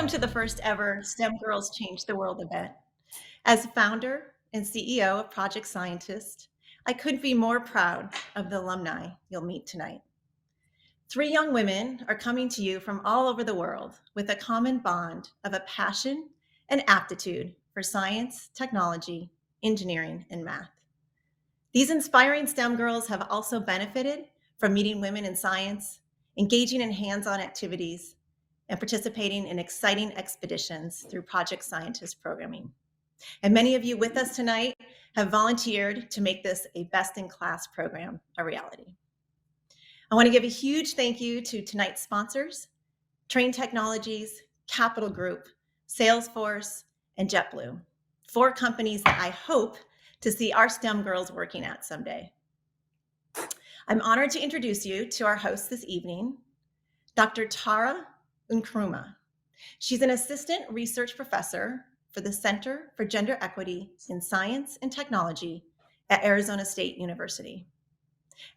Welcome to the first ever STEM Girls Change the World event. As founder and CEO of Project Scientist, I couldn't be more proud of the alumni you'll meet tonight. Three young women are coming to you from all over the world with a common bond of a passion and aptitude for science, technology, engineering, and math. These inspiring STEM girls have also benefited from meeting women in science, engaging in hands-on activities, and participating in exciting expeditions through Project Scientist programming. And many of you with us tonight have volunteered to make this a best-in-class program a reality. I want to give a huge thank you to tonight's sponsors, Train Technologies, Capital Group, Salesforce, and JetBlue, four companies that I hope to see our STEM girls working at someday. I'm honored to introduce you to our host this evening, Dr. Tara Nkrumah. She's an assistant research professor for the Center for Gender Equity in Science and Technology at Arizona State University.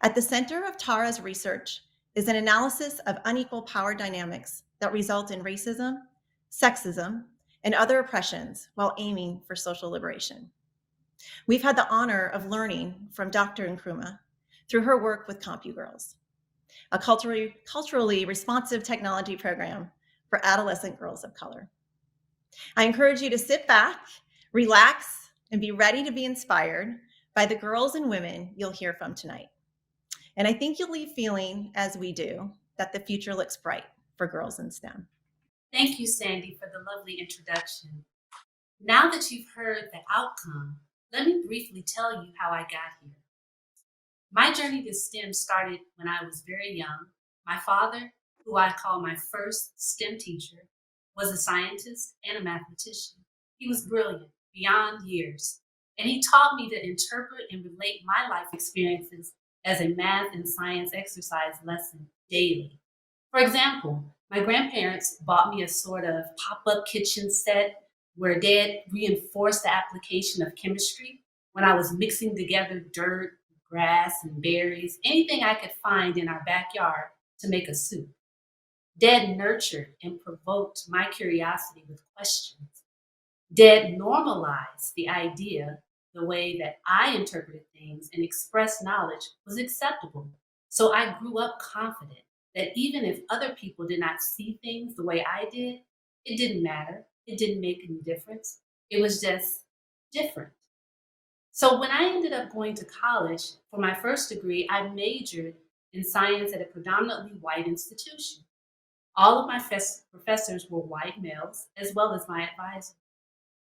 At the center of Tara's research is an analysis of unequal power dynamics that result in racism, sexism, and other oppressions while aiming for social liberation. We've had the honor of learning from Dr. Nkrumah through her work with CompuGirls, a culturally responsive technology program for adolescent girls of color. I encourage you to sit back, relax, and be ready to be inspired by the girls and women you'll hear from tonight. And I think you'll leave feeling, as we do, that the future looks bright for girls in STEM. Thank you, Sandy, for the lovely introduction. Now that you've heard the outcome, let me briefly tell you how I got here. My journey to STEM started when I was very young. My father, who I call my first STEM teacher, was a scientist and a mathematician. He was brilliant, beyond years, and he taught me to interpret and relate my life experiences as a math and science exercise lesson daily. For example, my grandparents bought me a sort of pop-up kitchen set where Dad reinforced the application of chemistry when I was mixing together dirt, grass, and berries, anything I could find in our backyard to make a soup. Dad nurtured and provoked my curiosity with questions. Dad normalized the idea the way that I interpreted things and expressed knowledge was acceptable. So I grew up confident that even if other people did not see things the way I did, it didn't matter. It didn't make any difference. It was just different. So when I ended up going to college for my first degree, I majored in science at a predominantly white institution. All of my professors were white males, as well as my advisor.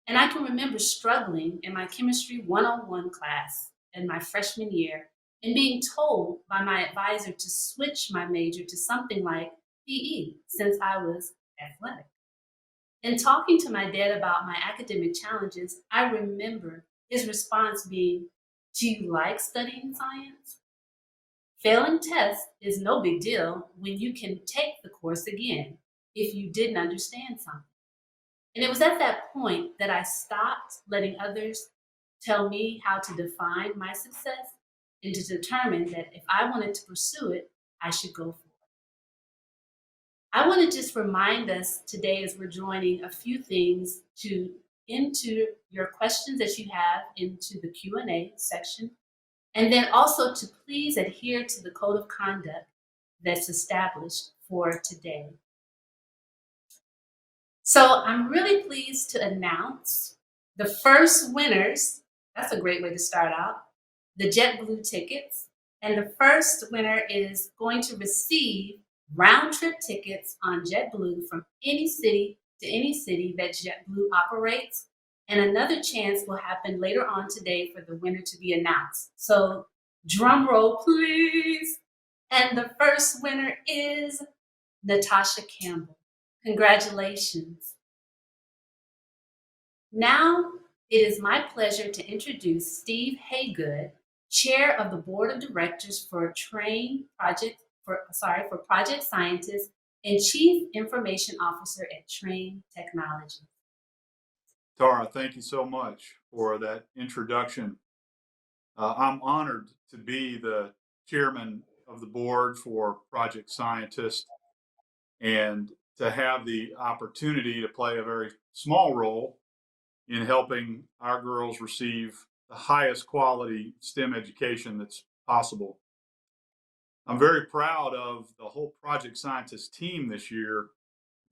And I can remember struggling in my chemistry 101 class in my freshman year and being told by my advisor to switch my major to something like PE since I was athletic. In talking to my dad about my academic challenges, I remember his response being, "Do you like studying science? Failing tests is no big deal when you can take the course again if you didn't understand something." And it was at that point that I stopped letting others tell me how to define my success and to determine that if I wanted to pursue it, I should go for it. I want to just remind us today as we're joining a few things to into your questions that you have into the Q&A section, and then also to please adhere to the code of conduct that's established for today. So I'm really pleased to announce the first winners. That's a great way to start out. The JetBlue tickets. And the first winner is going to receive round trip tickets on JetBlue from any city to any city that JetBlue operates. And another chance will happen later on today for the winner to be announced. So drum roll, please. And the first winner is Natasha Campbell. Congratulations. Now it is my pleasure to introduce Steve Haygood, Chair of the Board of Directors for Project Scientist and Chief Information Officer at Train Technologies. Tara, thank you so much for that introduction. I'm honored to be the chairman of the board for Project Scientist, and to have the opportunity to play a very small role in helping our girls receive the highest quality STEM education that's possible. I'm very proud of the whole Project Scientist team this year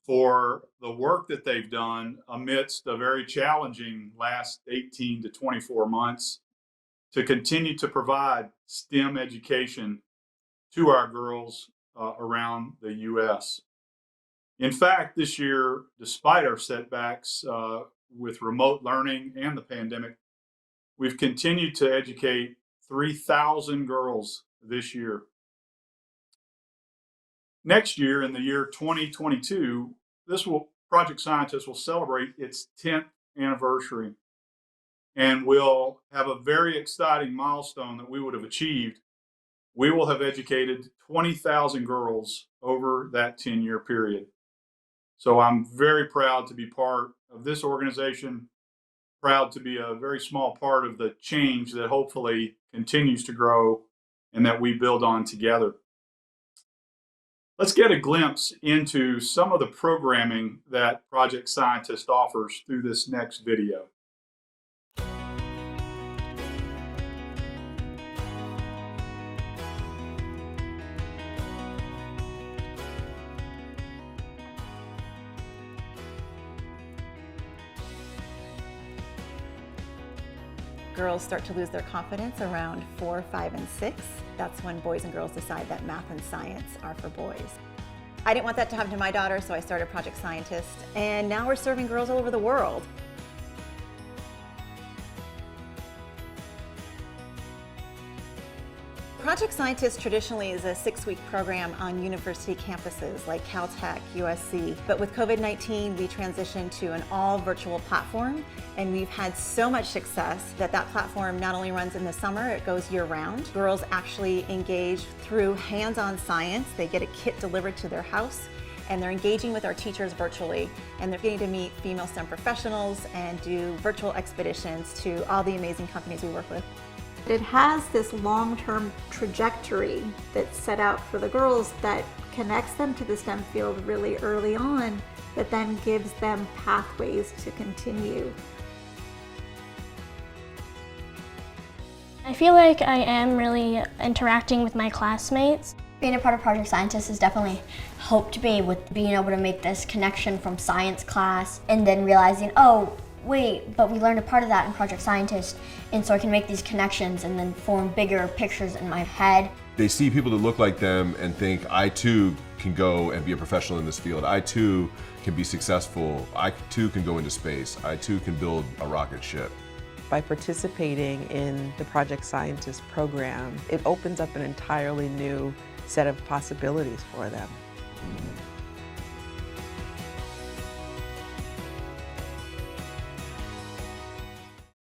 for the work that they've done amidst a very challenging last 18 to 24 months to continue to provide STEM education to our girls around the U.S. In fact, this year, despite our setbacks with remote learning and the pandemic, we've continued to educate 3,000 girls this year. Next year, in the year 2022, Project Scientist will celebrate its 10th anniversary, and we'll have a very exciting milestone that we would have achieved. We will have educated 20,000 girls over that 10-year period. So I'm very proud to be part of this organization, proud to be a very small part of the change that hopefully continues to grow and that we build on together. Let's get a glimpse into some of the programming that Project Scientist offers through this next video. Girls start to lose their confidence around 4, 5, and 6. That's when boys and girls decide that math and science are for boys. I didn't want that to happen to my daughter, so I started Project Scientist, and now we're serving girls all over the world. Project Scientist traditionally is a 6-week program on university campuses like Caltech, USC. But with COVID-19, we transitioned to an all virtual platform, and we've had so much success that platform not only runs in the summer, it goes year round. Girls actually engage through hands-on science. They get a kit delivered to their house, and they're engaging with our teachers virtually, and they're getting to meet female STEM professionals and do virtual expeditions to all the amazing companies we work with. It has this long-term trajectory that's set out for the girls that connects them to the STEM field really early on, that then gives them pathways to continue. I feel like I am really interacting with my classmates. Being a part of Project Scientist has definitely helped me with being able to make this connection from science class and then realizing, oh, wait, but we learned a part of that in Project Scientist, and so I can make these connections and then form bigger pictures in my head. They see people that look like them and think, I too can go and be a professional in this field. I too can be successful. I too can go into space. I too can build a rocket ship. By participating in the Project Scientist program, it opens up an entirely new set of possibilities for them.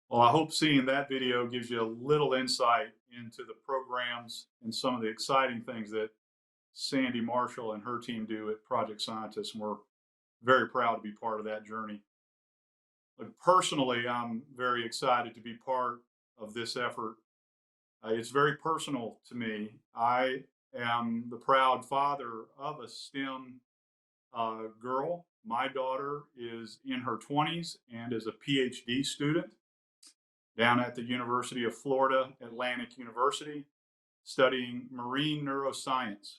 Well, I hope seeing that video gives you a little insight into the programs and some of the exciting things that Sandy Marshall and her team do at Project Scientist, and we're very proud to be part of that journey. But personally, I'm very excited to be part of this effort. It's very personal to me. I am the proud father of a STEM girl. My daughter is in her 20s and is a PhD student down at the University of Florida, Atlantic University, studying marine neuroscience.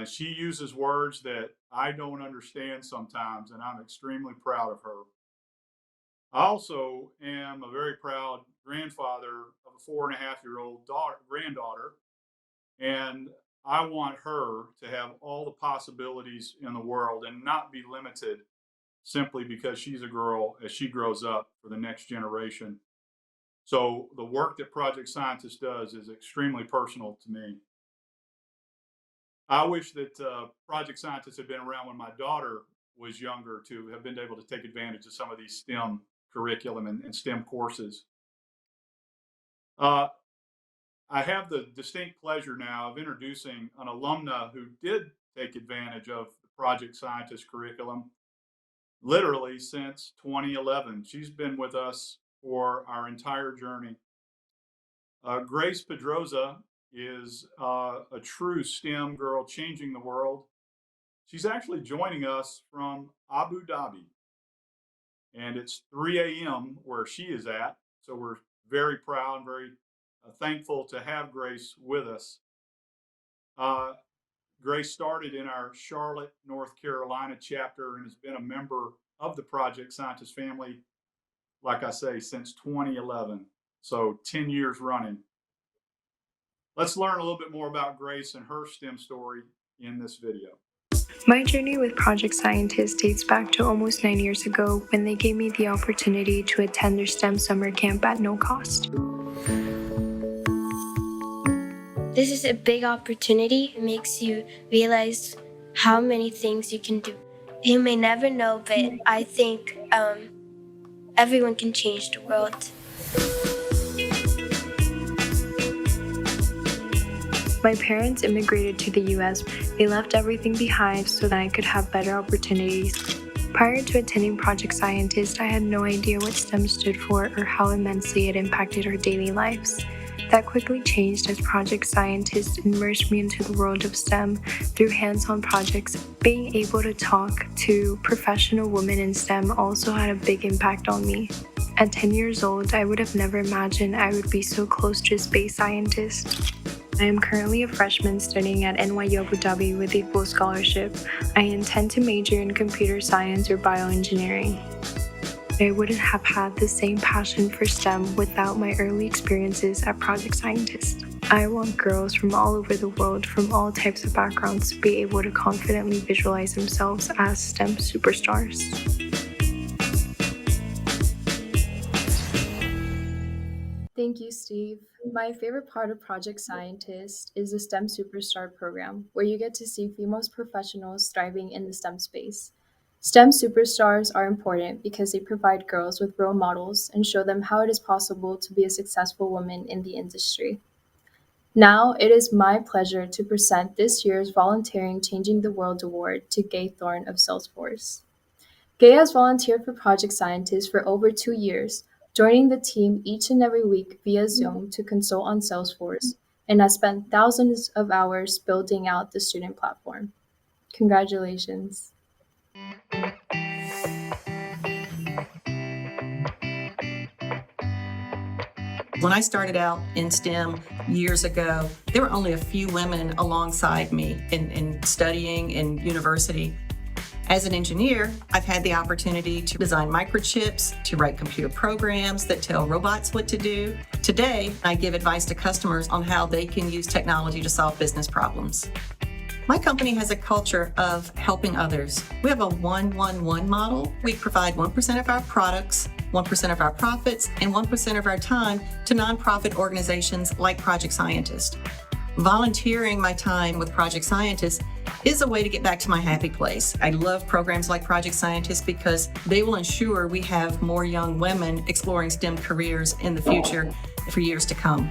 She uses words that I don't understand sometimes, and I'm extremely proud of her. I also am a very proud grandfather of a 4.5-year-old granddaughter, and I want her to have all the possibilities in the world and not be limited simply because she's a girl as she grows up for the next generation. So the work that Project Scientist does is extremely personal to me. I wish that Project Scientist had been around when my daughter was younger to have been able to take advantage of some of these STEM curriculum and STEM courses. I have the distinct pleasure now of introducing an alumna who did take advantage of the Project Scientist curriculum literally since 2011. She's been with us for our entire journey. Grace Pedroza is a true STEM girl changing the world. She's actually joining us from Abu Dhabi, and it's 3 a.m. where she is at. So we're very proud, very thankful to have Grace with us. Grace started in our Charlotte, North Carolina chapter and has been a member of the Project Scientist family, like I say, since 2011. So 10 years running. Let's learn a little bit more about Grace and her STEM story in this video. My journey with Project Scientist dates back to almost 9 years ago when they gave me the opportunity to attend their STEM summer camp at no cost. This is a big opportunity. It makes you realize how many things you can do. You may never know, but I think everyone can change the world. My parents immigrated to the US. They left everything behind so that I could have better opportunities. Prior to attending Project Scientist, I had no idea what STEM stood for or how immensely it impacted our daily lives. That quickly changed as Project Scientist immersed me into the world of STEM through hands-on projects. Being able to talk to professional women in STEM also had a big impact on me. At 10 years old, I would have never imagined I would be so close to a space scientist. I am currently a freshman studying at NYU Abu Dhabi with a full scholarship. I intend to major in computer science or bioengineering. I wouldn't have had the same passion for STEM without my early experiences at Project Scientist. I want girls from all over the world, from all types of backgrounds, to be able to confidently visualize themselves as STEM superstars. Thank you, Steve. My favorite part of Project Scientist is the STEM Superstar program, where you get to see female professionals thriving in the STEM space. STEM superstars are important because they provide girls with role models and show them how it is possible to be a successful woman in the industry. Now, it is my pleasure to present this year's Volunteering Changing the World Award to Gay Thorne of Salesforce. Gay has volunteered for Project Scientist for over 2 years, joining the team each and every week via Zoom to consult on Salesforce, and has spent thousands of hours building out the student platform. Congratulations. When I started out in STEM years ago, there were only a few women alongside me in studying in university. As an engineer, I've had the opportunity to design microchips, to write computer programs that tell robots what to do. Today, I give advice to customers on how they can use technology to solve business problems. My company has a culture of helping others. We have a 1-1-1 model. We provide 1% of our products, 1% of our profits, and 1% of our time to nonprofit organizations like Project Scientist. Volunteering my time with Project Scientist is a way to get back to my happy place. I love programs like Project Scientist because they will ensure we have more young women exploring STEM careers in the future for years to come.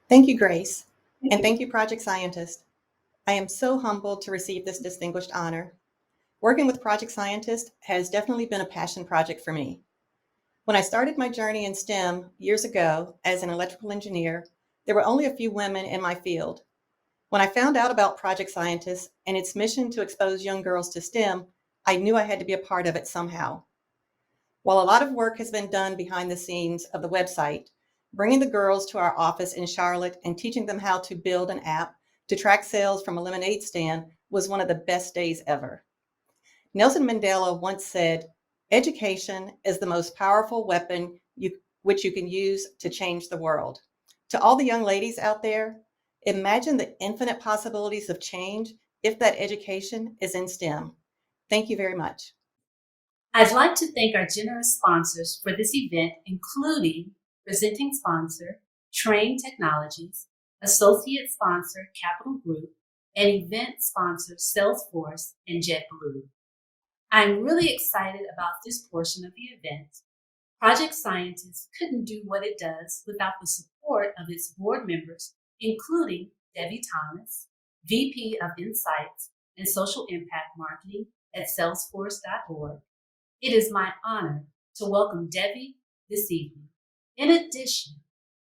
Thank you, Grace, and thank you, Project Scientist. I am so humbled to receive this distinguished honor. Working with Project Scientist has definitely been a passion project for me. When I started my journey in STEM years ago as an electrical engineer, there were only a few women in my field. When I found out about Project Scientist and its mission to expose young girls to STEM, I knew I had to be a part of it somehow. While a lot of work has been done behind the scenes of the website, bringing the girls to our office in Charlotte and teaching them how to build an app to track sales from a lemonade stand was one of the best days ever. Nelson Mandela once said, "Education is the most powerful weapon which you can use to change the world." To all the young ladies out there, imagine the infinite possibilities of change if that education is in STEM. Thank you very much. I'd like to thank our generous sponsors for this event, including presenting sponsor, Train Technologies, associate sponsor, Capital Group, and event sponsor, Salesforce and JetBlue. I'm really excited about this portion of the event. Project Scientist couldn't do what it does without the support of its board members, including Debbie Thomas, VP of Insights and Social Impact Marketing at Salesforce.org. It is my honor to welcome Debbie this evening. In addition,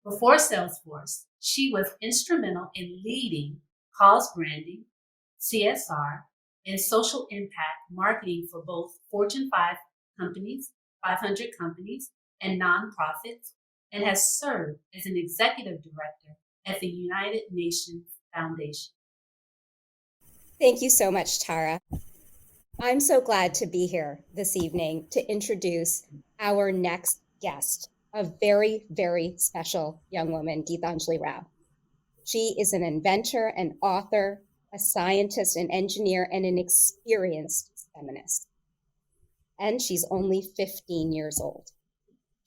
before Salesforce, she was instrumental in leading cause branding, CSR, and social impact marketing for both Fortune 500 companies, and nonprofits, and has served as an executive director at the United Nations Foundation. Thank you so much, Tara. I'm so glad to be here this evening to introduce our next guest, a very, very special young woman, Geetanjali Rao. She is an inventor, an author, a scientist, an engineer, and an experienced feminist. And she's only 15 years old.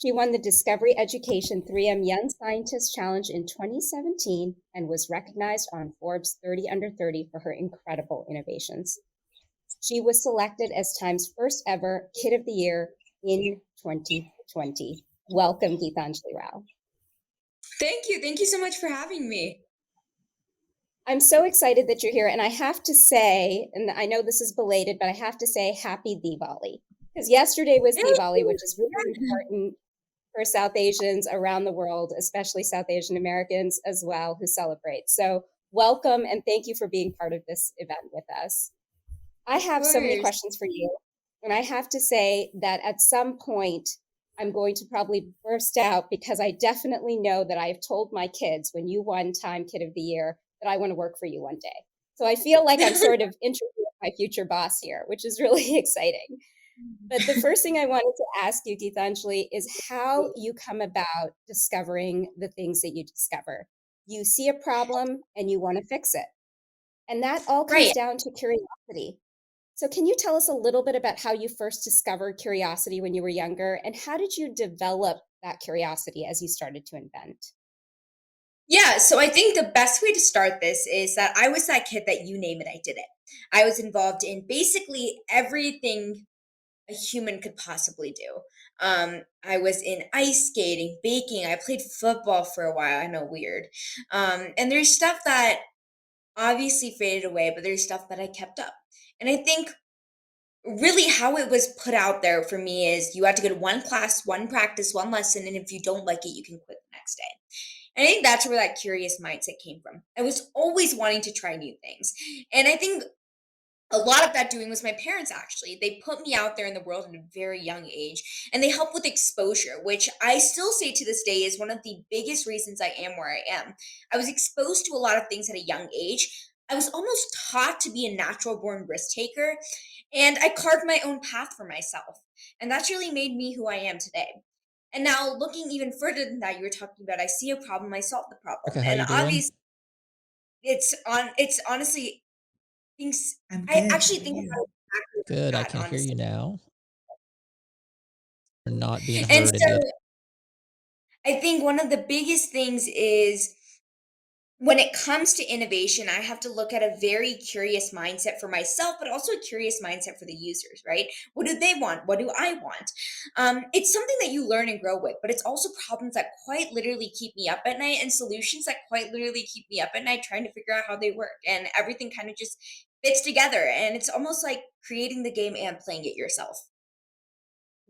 She won the Discovery Education 3M Young Scientist Challenge in 2017 and was recognized on Forbes 30 Under 30 for her incredible innovations. She was selected as Time's first ever Kid of the Year in 2020. Welcome, Geetanjali Rao. Thank you. Thank you so much for having me. I'm so excited that you're here. And I have to say, and I know this is belated, but I have to say happy Diwali. Because yesterday was Diwali, which is really important for South Asians around the world, especially South Asian Americans as well, who celebrate. So welcome and thank you for being part of this event with us. I have so many questions for you. And I have to say that at some point, I'm going to probably burst out because I definitely know that I've told my kids when you won Time Kid of the Year that I want to work for you one day. So I feel like I'm sort of interviewing my future boss here, which is really exciting. But the first thing I wanted to ask you, Geetanjali, is how you come about discovering the things that you discover. You see a problem and you want to fix it. And that all comes down to curiosity. So can you tell us a little bit about how you first discovered curiosity when you were younger, and how did you develop that curiosity as you started to invent? Yeah, so I think the best way to start this is that I was that kid that you name it, I did it. I was involved in basically everything a human could possibly do. I was in ice skating, baking. I played football for a while. I know, weird. And there's stuff that obviously faded away, but there's stuff that I kept up. And I think really how it was put out there for me is you had to go to one class, one practice, one lesson, and if you don't like it, you can quit the next day. And I think that's where that curious mindset came from. I was always wanting to try new things. And I think a lot of that doing was my parents, actually. They put me out there in the world at a very young age, and they helped with exposure, which I still say to this day is one of the biggest reasons I am where I am. I was exposed to a lot of things at a young age. I was almost taught to be a natural born risk taker, and I carved my own path for myself. And that's really made me who I am today. And now looking even further than that, you were talking about I see a problem, I solve the problem. Okay, how And you doing? obviously it's honestly things I'm I good. actually How are think you? about it exactly Good, I like can that, hear you honestly. now. You're not being And heard a so bit. I think one of the biggest things is when it comes to innovation, I have to look at a very curious mindset for myself, but also a curious mindset for the users, right? What do they want? What do I want? It's something that you learn and grow with, but it's also problems that quite literally keep me up at night and solutions that quite literally keep me up at night trying to figure out how they work. And everything kind of just fits together. And it's almost like creating the game and playing it yourself.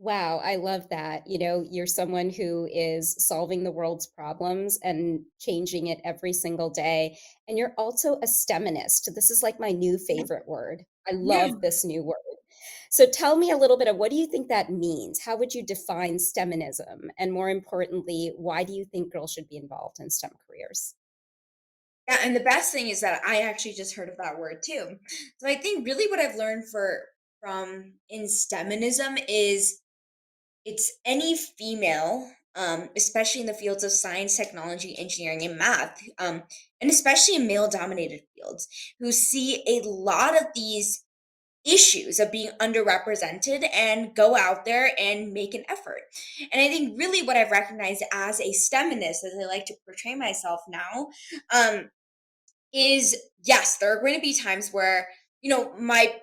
Wow, I love that. You know, you're someone who is solving the world's problems and changing it every single day. And you're also a STEMinist. This is like my new favorite word. I Yeah. love this new word. So tell me a little bit of what do you think that means? How would you define STEMinism? And more importantly, why do you think girls should be involved in STEM careers? Yeah, and the best thing is that I actually just heard of that word too. So I think really what I've learned from in STEMinism is it's any female, especially in the fields of science, technology, engineering, and math, and especially in male-dominated fields, who see a lot of these issues of being underrepresented and go out there and make an effort. And I think really what I've recognized as a STEMinist, as I like to portray myself now, um, is yes, there are going to be times where, my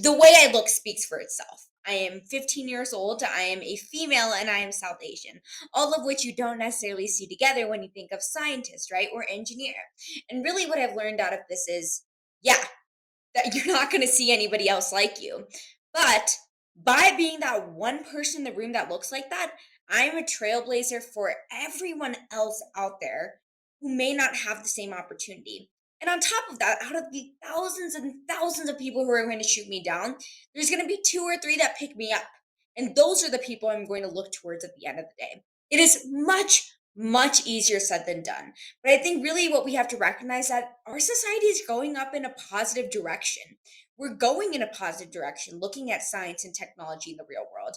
the way I look speaks for itself. I am 15 years old, I am a female, and I am South Asian, all of which you don't necessarily see together when you think of scientist, right, or engineer. And really, what I've learned out of this is, yeah, that you're not going to see anybody else like you. But by being that one person in the room that looks like that, I am a trailblazer for everyone else out there who may not have the same opportunity. And on top of that, out of the thousands and thousands of people who are going to shoot me down, there's going to be 2 or 3 that pick me up. And those are the people I'm going to look towards at the end of the day. It is much, much easier said than done. But I think really what we have to recognize that our society is going up in a positive direction. We're going in a positive direction, looking at science and technology in the real world.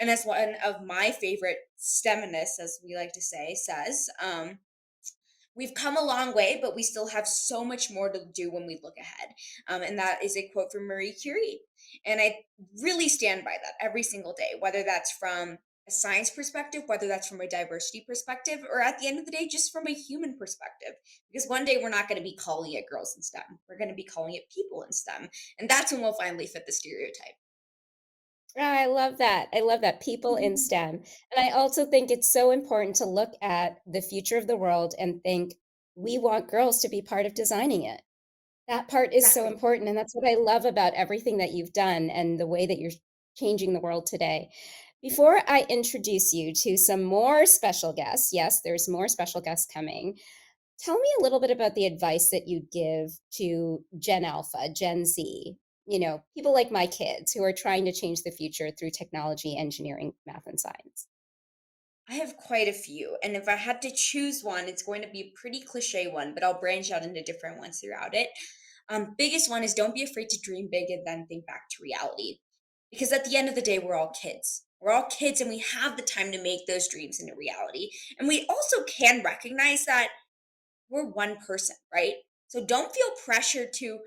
And as one of my favorite STEMinists, as we like to say, says, we've come a long way, but we still have so much more to do when we look ahead. And that is a quote from Marie Curie. And I really stand by that every single day, whether that's from a science perspective, whether that's from a diversity perspective, or at the end of the day, just from a human perspective. Because one day we're not going to be calling it girls in STEM. We're going to be calling it people in STEM. And that's when we'll finally fit the stereotype. Oh, I love that. I love that. People in STEM. And I also think it's so important to look at the future of the world and think, we want girls to be part of designing it. That part is so Exactly. important. And that's what I love about everything that you've done and the way that you're changing the world today. Before I introduce you to some more special guests, yes, there's more special guests coming. Tell me a little bit about the advice that you give to Gen Alpha, Gen Z, people like my kids who are trying to change the future through technology, engineering, math, and science. I have quite a few. And if I had to choose one, it's going to be a pretty cliche one, but I'll branch out into different ones throughout it. Biggest one is don't be afraid to dream big and then think back to reality. Because at the end of the day, we're all kids. We're all kids and we have the time to make those dreams into reality. And we also can recognize that we're one person, right? So don't feel pressured to,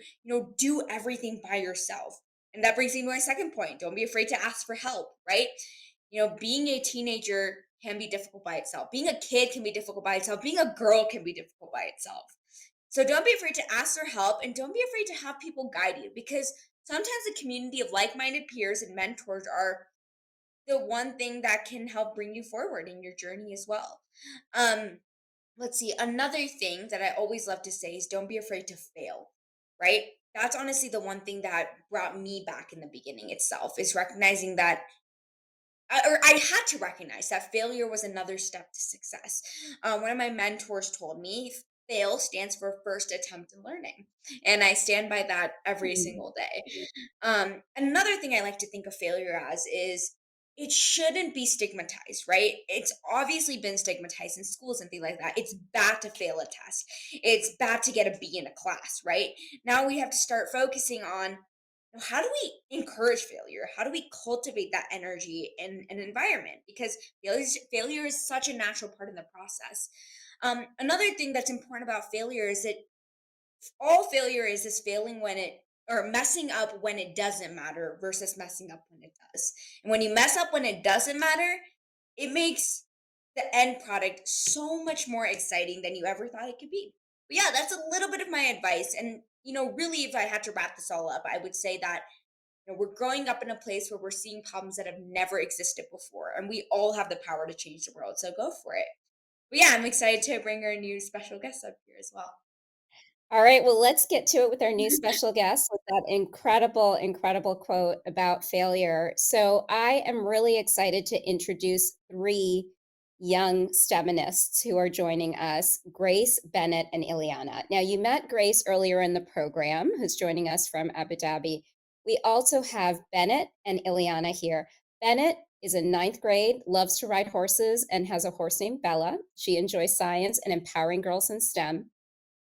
do everything by yourself. And that brings me to my second point. Don't be afraid to ask for help, right? Being a teenager can be difficult by itself. Being a kid can be difficult by itself. Being a girl can be difficult by itself. So don't be afraid to ask for help and don't be afraid to have people guide you because sometimes a community of like-minded peers and mentors are the one thing that can help bring you forward in your journey as well. Um, let's see, another thing that I always love to say is don't be afraid to fail, right? That's honestly the one thing that brought me back in the beginning itself is recognizing that I had to recognize that failure was another step to success. One of my mentors told me fail stands for first attempt in learning. And I stand by that every single day. Another thing I like to think of failure as is it shouldn't be stigmatized, right? It's obviously been stigmatized in schools and things like that. It's bad to fail a test. It's bad to get a B in a class, right? Now we have to start focusing on how do we encourage failure? How do we cultivate that energy in an environment? Because failure is such a natural part of the process. Another thing that's important about failure is that all failure is failing when it or messing up when it doesn't matter versus messing up when it does. And when you mess up when it doesn't matter, it makes the end product so much more exciting than you ever thought it could be. But yeah, that's a little bit of my advice. And, really, if I had to wrap this all up, I would say that we're growing up in a place where we're seeing problems that have never existed before, and we all have the power to change the world. So go for it. But yeah, I'm excited to bring our new special guest up here as well. All right, well, let's get to it with our new special guest with that incredible, incredible quote about failure. So, I am really excited to introduce 3 young STEMinists who are joining us, Grace, Bennett, and Ileana. Now, you met Grace earlier in the program, who's joining us from Abu Dhabi. We also have Bennett and Ileana here. Bennett is in 9th grade, loves to ride horses, and has a horse named Bella. She enjoys science and empowering girls in STEM.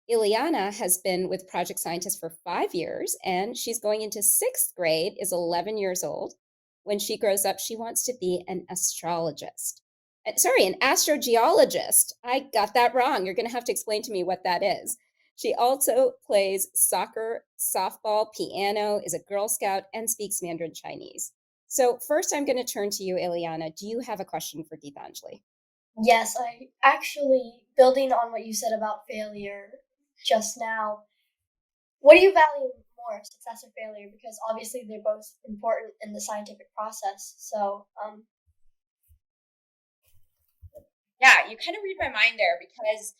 Ileana has been with Project Scientist for 5 years, and she's going into 6th grade, is 11 years old. When she grows up, she wants to be an astrologist. An astrogeologist. I got that wrong. You're going to have to explain to me what that is. She also plays soccer, softball, piano, is a Girl Scout, and speaks Mandarin Chinese. So first, I'm going to turn to you, Ileana. Do you have a question for Geetanjali? Yes, I actually, building on what you said about failure just now, what do you value more, success or failure? Because obviously they're both important in the scientific process. So, Yeah, you kind of read my mind there because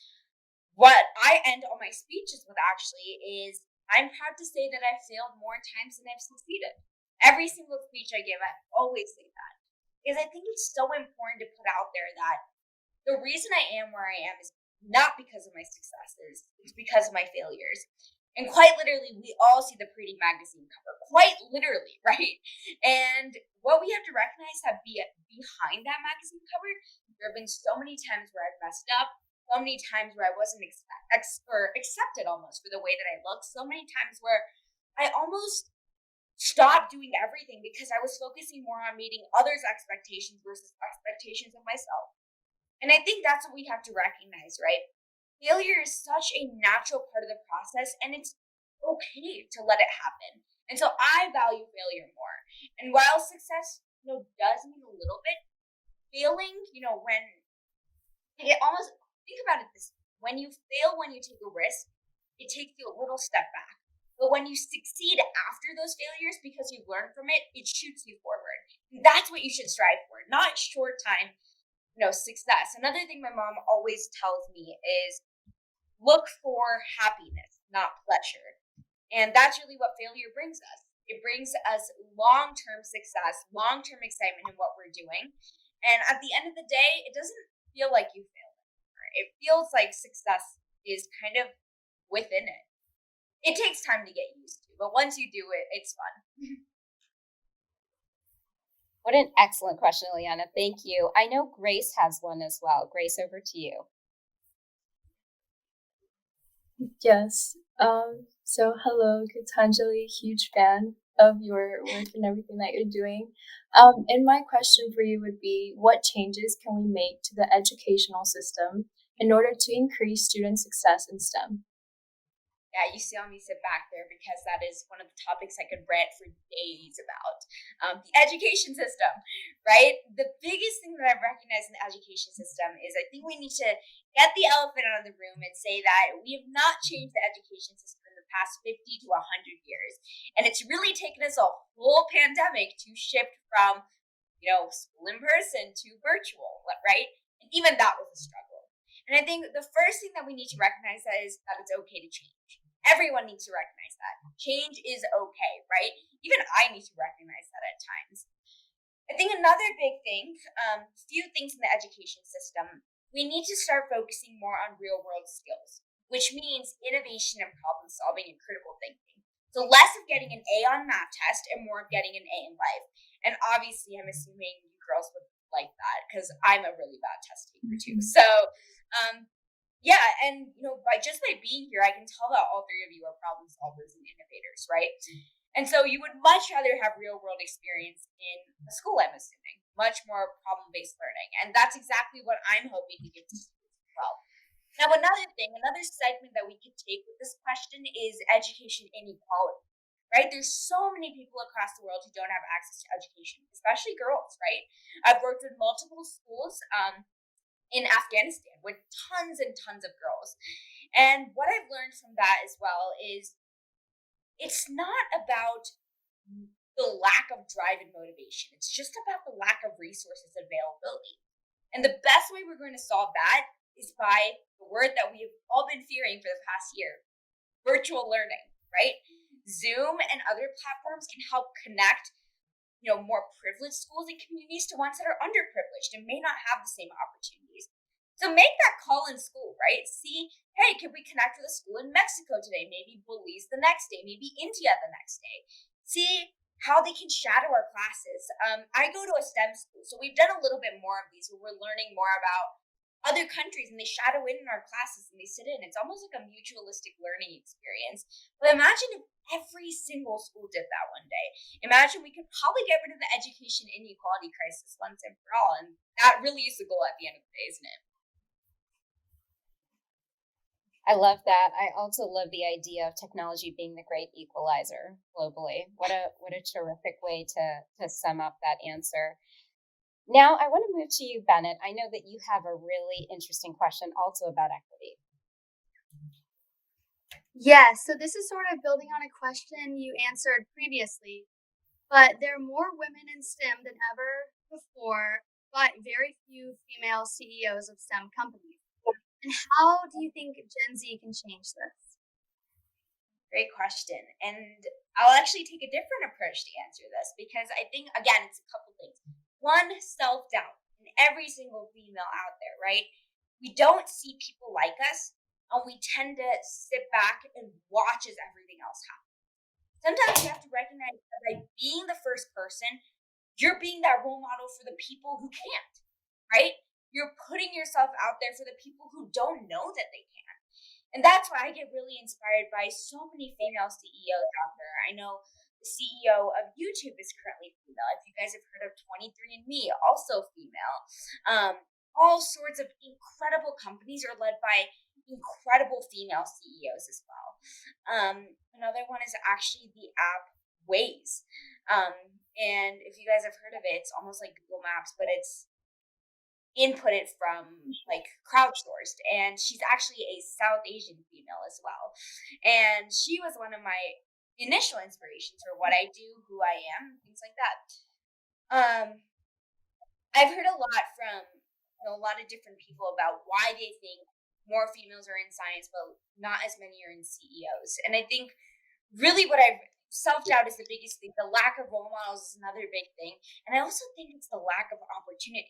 what I end all my speeches with actually is I'm proud to say that I've failed more times than I've succeeded. Every single speech I give, I always say that. because I think it's so important to put out there that the reason I am where I am is not because of my successes, it's because of my failures. And quite literally, we all see the pretty magazine cover, quite literally, right? And what we have to recognize that behind that magazine cover, there have been so many times where I've messed up, so many times where I wasn't accepted almost for the way that I look, so many times where I almost stopped doing everything because I was focusing more on meeting others' expectations versus expectations of myself. And I think that's what we have to recognize, right? Failure is such a natural part of the process, and it's okay to let it happen. And so I value failure more. And while success, does mean a little bit, failing, when it almost, think about it this way. When you fail, when you take a risk, it takes you a little step back. But when you succeed after those failures because you learn from it, it shoots you forward. And that's what you should strive for, not short time, success. Another thing my mom always tells me is look for happiness, not pleasure. And that's really what failure brings us. It brings us long-term success, long-term excitement in what we're doing. And at the end of the day, it doesn't feel like you failed anymore. It feels like success is kind of within it. It takes time to get used to, but once you do it, it's fun. What an excellent question, Ileana. Thank you. I know Grace has one as well. Grace, over to you. Yes. So hello, Gitanjali, huge fan of your work and everything that you're doing. And my question for you would be, what changes can we make to the educational system in order to increase student success in STEM? Yeah, you saw me sit back there because that is one of the topics I could rant for days about. The education system, right? The biggest thing that I've recognized in the education system is I think we need to get the elephant out of the room and say that we have not changed the education system in the past 50 to 100 years. And it's really taken us a whole pandemic to shift from, school in person to virtual, right? And even that was a struggle. And I think the first thing that we need to recognize is that it's okay to change. Everyone needs to recognize that. Change is okay, right? Even I need to recognize that at times. I think another big thing, few things in the education system, we need to start focusing more on real world skills, which means innovation and problem solving and critical thinking. So less of getting an A on math test and more of getting an A in life. And obviously I'm assuming you girls would like that because I'm a really bad test taker too. So, yeah, and by being here, I can tell that all three of you are problem solvers and innovators, right? And so you would much rather have real world experience in a school, I'm assuming, much more problem-based learning. And that's exactly what I'm hoping to give to students as well. Now, another segment that we could take with this question is education inequality, right? There's so many people across the world who don't have access to education, especially girls, right? I've worked with multiple schools, in Afghanistan with tons and tons of girls. And what I've learned from that as well is it's not about the lack of drive and motivation. It's just about the lack of resources availability. And the best way we're going to solve that is by the word that we've all been fearing for the past year, virtual learning, right? Zoom and other platforms can help connect more privileged schools and communities to ones that are underprivileged and may not have the same opportunities. So make that call in school, right? See, hey, can we connect with a school in Mexico today? Maybe Belize the next day, maybe India the next day. See how they can shadow our classes. I go to a STEM school, so we've done a little bit more of these where we're learning more about other countries and they shadow in our classes and they sit in. It's almost like a mutualistic learning experience. But imagine if every single school did that one day. Imagine we could probably get rid of the education inequality crisis once and for all. And that really is the goal at the end of the day, isn't it? I love that. I also love the idea of technology being the great equalizer globally. What a terrific way to sum up that answer. Now, I want to move to you, Bennett. I know that you have a really interesting question also about equity. Yes, so this is sort of building on a question you answered previously, but there are more women in STEM than ever before, but very few female CEOs of STEM companies. And how do you think Gen Z can change this? Great question. And I'll actually take a different approach to answer this because I think, again, it's a couple things. one, self-doubt in every single female out there, right? We don't see people like us, and we tend to sit back and watch as everything else happens. Sometimes you have to recognize that by being the first person, you're being that role model for the people who can't, right? You're putting yourself out there for the people who don't know that they can. And that's why I get really inspired by so many female CEOs out there. I know the CEO of YouTube is currently female. If you guys have heard of 23andMe, also female. All sorts of incredible companies are led by incredible female CEOs as well. Another one is actually the app Waze. And if you guys have heard of it, it's almost like Google Maps, but it's inputted from like crowdsourced, and she's actually a South Asian female as well, and she was one of my initial inspirations for what I do, who I am, things like that. I've heard a lot from a lot of different people about why they think more females are in science but not as many are in CEOs, and I think really what I've self-doubt is the biggest thing. The lack of role models is another big thing, and I also think it's the lack of opportunity.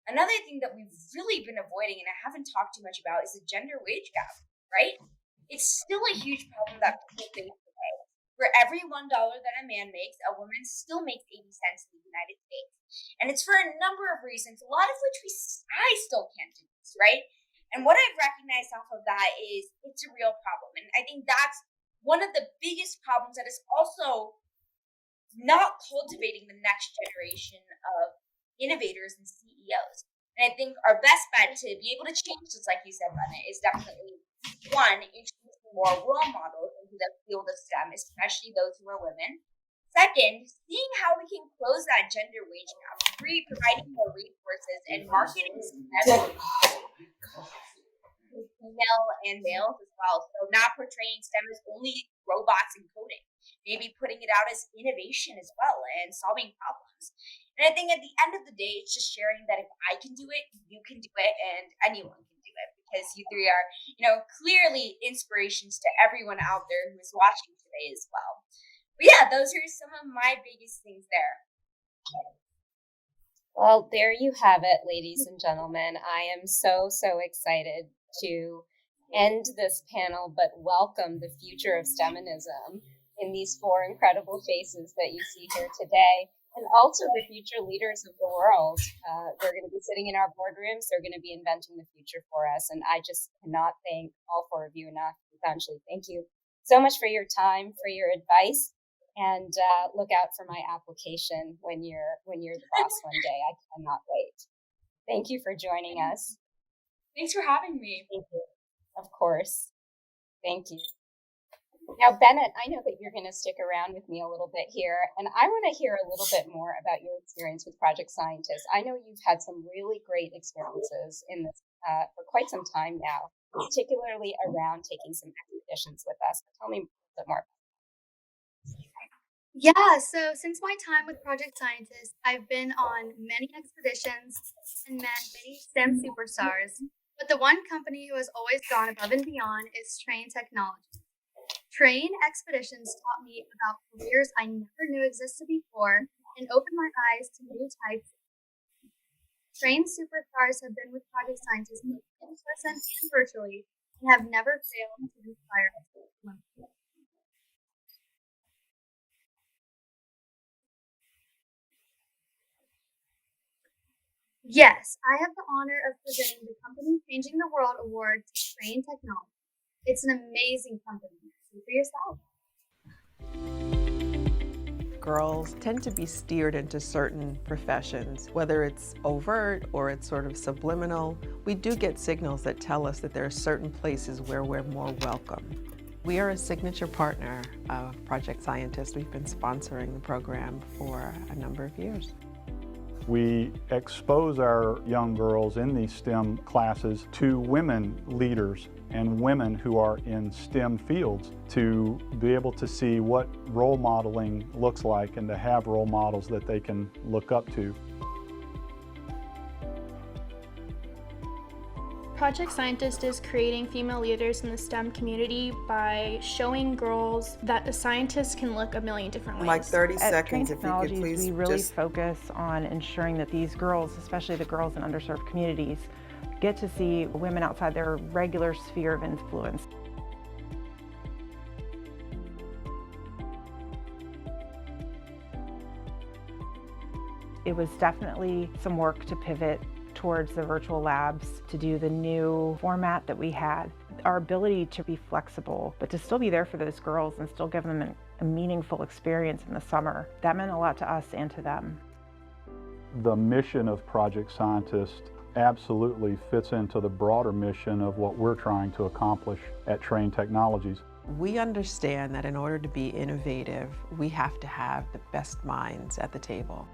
Another thing that we've really been avoiding, and I haven't talked too much about, is the gender wage gap, right? It's still a huge problem that people face today. For every $1 that a man makes, a woman still makes 80 cents in the United States. And it's for a number of reasons, a lot of which I still can't do this, right? And what I've recognized off of that is it's a real problem. And I think that's one of the biggest problems that is also not cultivating the next generation of innovators and CEOs. And I think our best bet to be able to change this, like you said, Brenna, is definitely one, introducing more role models into the field of STEM, especially those who are women. Second, seeing how we can close that gender wage gap. Three, providing more resources and marketing STEM female and males as well. So not portraying STEM as only robots and coding. Maybe putting it out as innovation as well and solving problems. And I think at the end of the day, it's just sharing that if I can do it, you can do it, and anyone can do it. Because you three are, clearly inspirations to everyone out there who is watching today as well. But yeah, those are some of my biggest things there. Well, there you have it, ladies and gentlemen. I am so excited to end this panel, but welcome the future of STEMinism in these four incredible faces that you see here today. And also the future leaders of the world. They're going to be sitting in our boardrooms. They're going to be inventing the future for us. And I just cannot thank all four of you enough. Gitanjali, thank you so much for your time, for your advice, and look out for my application when you're the boss one day. I cannot wait. Thank you for joining us. Thanks for having me. Thank you. Of course. Thank you. Now, Bennett, I know that you're going to stick around with me a little bit here, and I want to hear a little bit more about your experience with Project Scientist. I know you've had some really great experiences in this for quite some time now, particularly around taking some expeditions with us. Tell me a bit more. Yeah, so since my time with Project Scientist, I've been on many expeditions and met many STEM superstars, but the one company who has always gone above and beyond is Trane Technologies. Trane expeditions taught me about careers I never knew existed before and opened my eyes to new types. Trane superstars have been with Project Scientist in person and virtually and have never failed to inspire us. Yes, I have the honor of presenting the Company Changing the World Award to Trane Technologies. It's an amazing company. See for yourself. Girls tend to be steered into certain professions, whether it's overt or it's sort of subliminal. We do get signals that tell us that there are certain places where we're more welcome. We are a signature partner of Project Scientist. We've been sponsoring the program for a number of years. We expose our young girls in these STEM classes to women leaders and women who are in STEM fields to be able to see what role modeling looks like and to have role models that they can look up to. Project Scientist is creating female leaders in the STEM community by showing girls that a scientist can look a million different ways. Like 30 At Train seconds, if you could Technologies, please we really just... focus on ensuring that these girls, especially the girls in underserved communities, get to see women outside their regular sphere of influence. It was definitely some work to pivot towards the virtual labs, to do the new format that we had. Our ability to be flexible, but to still be there for those girls and still give them a meaningful experience in the summer, that meant a lot to us and to them. The mission of Project Scientist absolutely fits into the broader mission of what we're trying to accomplish at Train Technologies. We understand that in order to be innovative, we have to have the best minds at the table.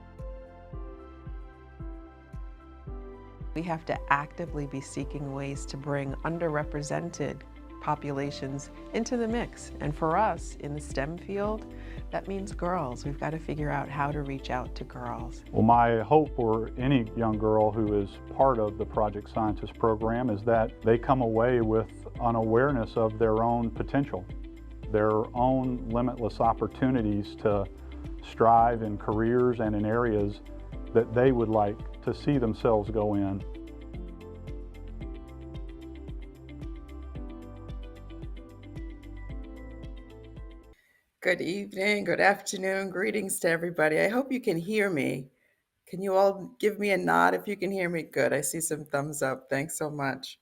We have to actively be seeking ways to bring underrepresented populations into the mix. And for us in the STEM field, that means girls. We've got to figure out how to reach out to girls. Well, my hope for any young girl who is part of the Project Scientist program is that they come away with an awareness of their own potential, their own limitless opportunities to strive in careers and in areas that they would like to see themselves go in. Good evening, good afternoon, greetings to everybody. I hope you can hear me. Can you all give me a nod if you can hear me? Good, I see some thumbs up. Thanks so much.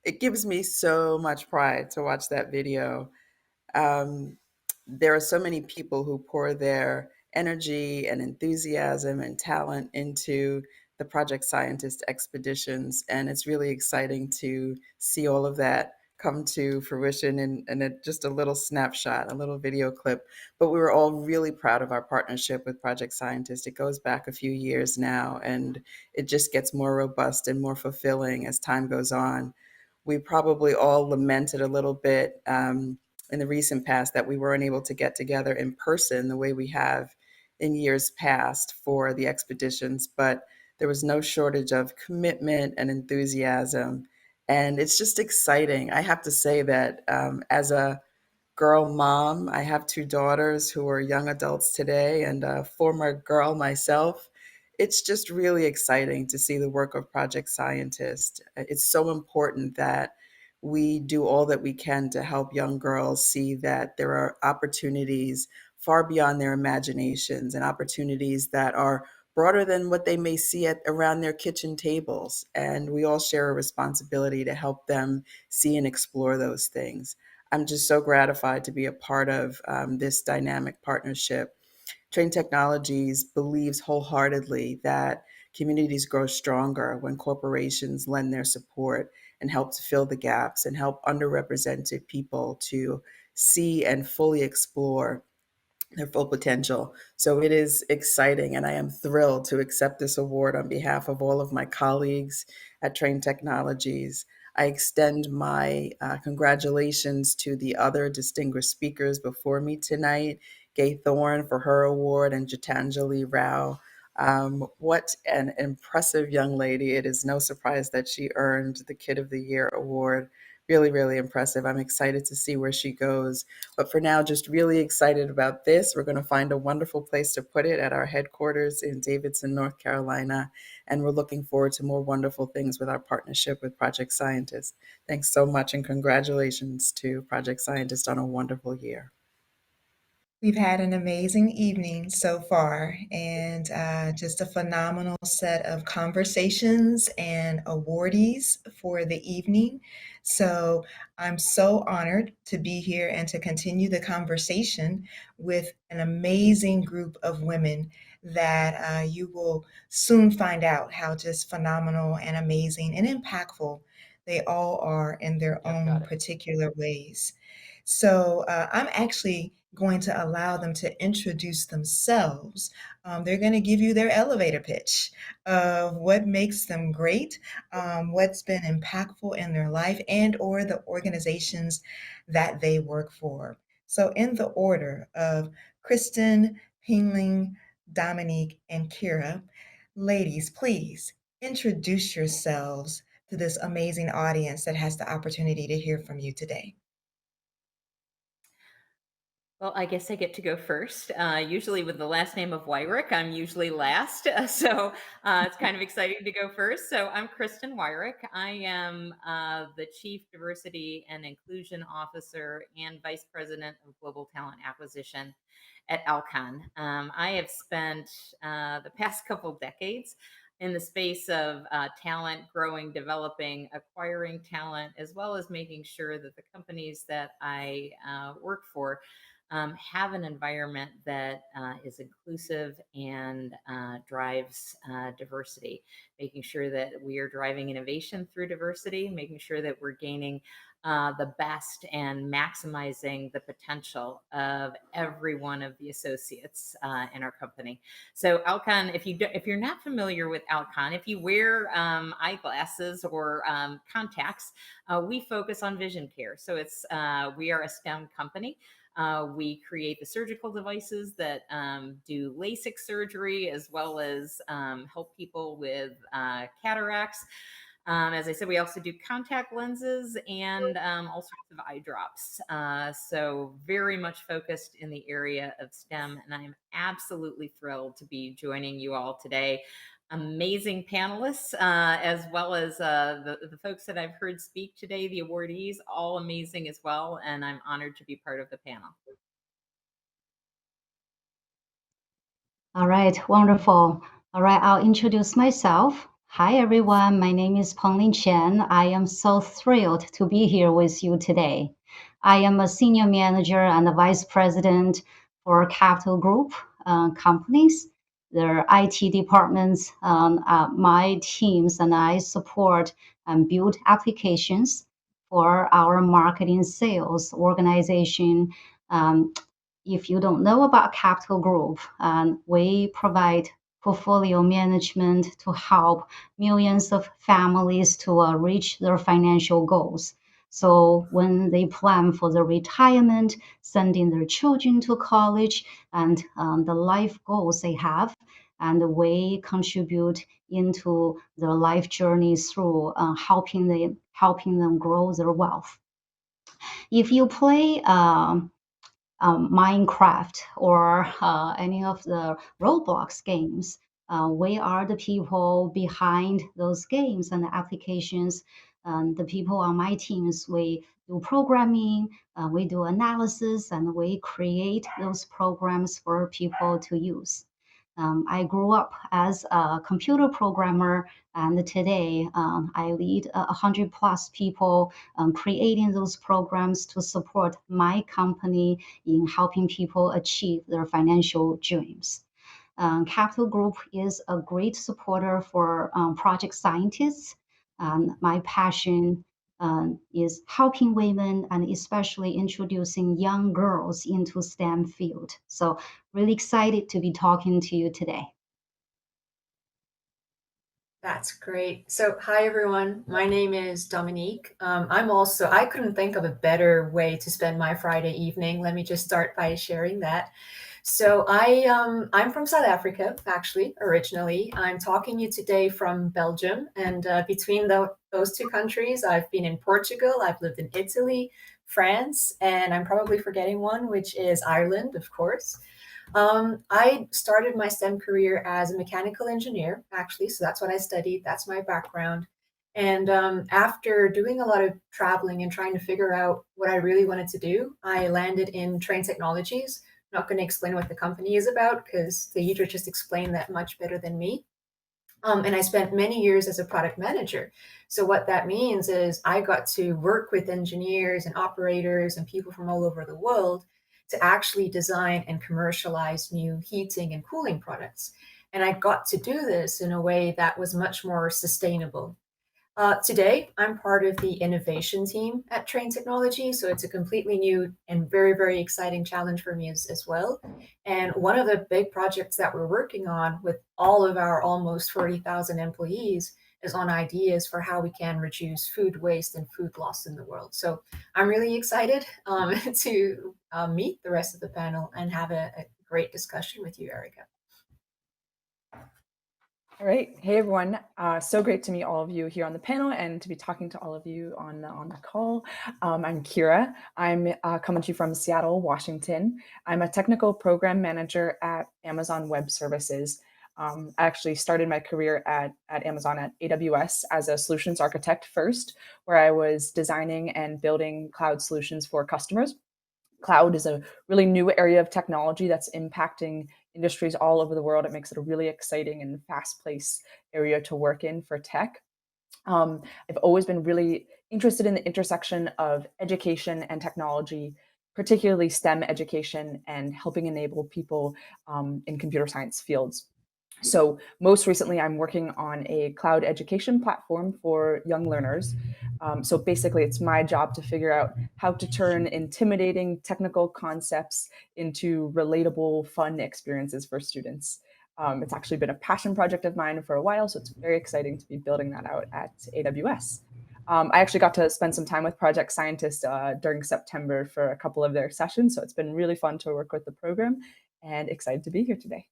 It gives me so much pride to watch that video. There are so many people who pour their energy and enthusiasm and talent into the Project Scientist expeditions, and it's really exciting to see all of that come to fruition in just a little snapshot, a little video clip. But we were all really proud of our partnership with Project Scientist. It goes back a few years now, and it just gets more robust and more fulfilling as time goes on. We probably all lamented a little bit in the recent past that we weren't able to get together in person the way we have in years past for the expeditions, but there was no shortage of commitment and enthusiasm. And it's just exciting. I have to say that as a girl mom, I have two daughters who are young adults today and a former girl myself. It's just really exciting to see the work of Project Scientist. It's so important that we do all that we can to help young girls see that there are opportunities far beyond their imaginations and opportunities that are broader than what they may see around their kitchen tables. And we all share a responsibility to help them see and explore those things. I'm just so gratified to be a part of this dynamic partnership. Train Technologies believes wholeheartedly that communities grow stronger when corporations lend their support and help to fill the gaps and help underrepresented people to see and fully explore their full potential. So it is exciting, and I am thrilled to accept this award on behalf of all of my colleagues at Train Technologies. I extend my congratulations to the other distinguished speakers before me tonight, Gay Thorne for her award and Gitanjali Rao. What an impressive young lady. It is no surprise that she earned the Kid of the Year award. Really, really impressive. I'm excited to see where she goes. But for now, just really excited about this. We're going to find a wonderful place to put it at our headquarters in Davidson, North Carolina. And we're looking forward to more wonderful things with our partnership with Project Scientist. Thanks so much, and congratulations to Project Scientist on a wonderful year. We've had an amazing evening so far, and just a phenomenal set of conversations and awardees for the evening. So I'm so honored to be here and to continue the conversation with an amazing group of women that you will soon find out how just phenomenal and amazing and impactful they all are in their own particular ways. So I'm actually going to allow them to introduce themselves. They're going to give you their elevator pitch of what makes them great, what's been impactful in their life, and or the organizations that they work for. So in the order of Kristen, Pingling, Dominique, and Kira, ladies, please introduce yourselves to this amazing audience that has the opportunity to hear from you today? Well, I guess I get to go first. Usually with the last name of Wyrick, I'm usually last. So it's kind of exciting to go first. So I'm Kristen Wyrick. I am the Chief Diversity and Inclusion Officer and Vice President of Global Talent Acquisition at Alcon. I have spent the past couple decades in the space of talent, growing, developing, acquiring talent, as well as making sure that the companies that I work for have an environment that is inclusive and drives diversity, making sure that we are driving innovation through diversity, making sure that we're gaining the best and maximizing the potential of every one of the associates in our company. So Alcon, if you're not familiar with Alcon, if you wear eyeglasses or contacts, we focus on vision care. So we are a STEM company. We create the surgical devices that do LASIK surgery, as well as help people with cataracts. As I said, we also do contact lenses and all sorts of eye drops. So very much focused in the area of STEM, and I'm absolutely thrilled to be joining you all today. Amazing panelists, as well as the folks that I've heard speak today, the awardees, all amazing as well, and I'm honored to be part of the panel. All right, wonderful. All right, I'll introduce myself. Hi, everyone. My name is Penglin Chen. I am so thrilled to be here with you today. I am a senior manager and a vice president for Capital Group companies. Their IT departments, my teams and I support and build applications for our marketing sales organization. If you don't know about Capital Group, we provide portfolio management to help millions of families to reach their financial goals. So when they plan for their retirement, sending their children to college, and the life goals they have, and we contribute into their life journeys through helping them grow their wealth. If you play Minecraft or any of the Roblox games. We are the people behind those games and the applications. The people on my teams, we do programming, we do analysis, and we create those programs for people to use. I grew up as a computer programmer, and today I lead 100 plus people creating those programs to support my company in helping people achieve their financial dreams. Capital Group is a great supporter for project scientists. My passion is helping women and especially introducing young girls into STEM field. So really excited to be talking to you today. That's great. So, hi everyone. My name is Dominique. I couldn't think of a better way to spend my Friday evening. Let me just start by sharing that. So, I'm from South Africa, actually, originally. I'm talking to you today from Belgium. And between those two countries, I've been in Portugal, I've lived in Italy, France, and I'm probably forgetting one, which is Ireland, of course. I started my STEM career as a mechanical engineer, actually. So that's what I studied. That's my background. And after doing a lot of traveling and trying to figure out what I really wanted to do, I landed in Train Technologies. I'm not going to explain what the company is about because Deidre just explained that much better than me. And I spent many years as a product manager. So what that means is I got to work with engineers and operators and people from all over the world to actually design and commercialize new heating and cooling products. And I got to do this in a way that was much more sustainable. Today, I'm part of the innovation team at Train Technology. So it's a completely new and very, very exciting challenge for me as well. And one of the big projects that we're working on with all of our almost 40,000 employees is on ideas for how we can reduce food waste and food loss in the world. So I'm really excited to meet the rest of the panel and have a great discussion with you, Erica. All right. Hey, everyone. So great to meet all of you here on the panel and to be talking to all of you on the call. I'm Kira. I'm coming to you from Seattle, Washington. I'm a technical program manager at Amazon Web Services. I actually started my career at Amazon at AWS as a solutions architect first, where I was designing and building cloud solutions for customers. Cloud is a really new area of technology that's impacting industries all over the world. It makes it a really exciting and fast-paced area to work in for tech. I've always been really interested in the intersection of education and technology, particularly STEM education and helping enable people in computer science fields. So most recently, I'm working on a cloud education platform for young learners. So basically, it's my job to figure out how to turn intimidating technical concepts into relatable, fun experiences for students. It's actually been a passion project of mine for a while, so it's very exciting to be building that out at AWS. I actually got to spend some time with project scientists during September for a couple of their sessions, so it's been really fun to work with the program and excited to be here today.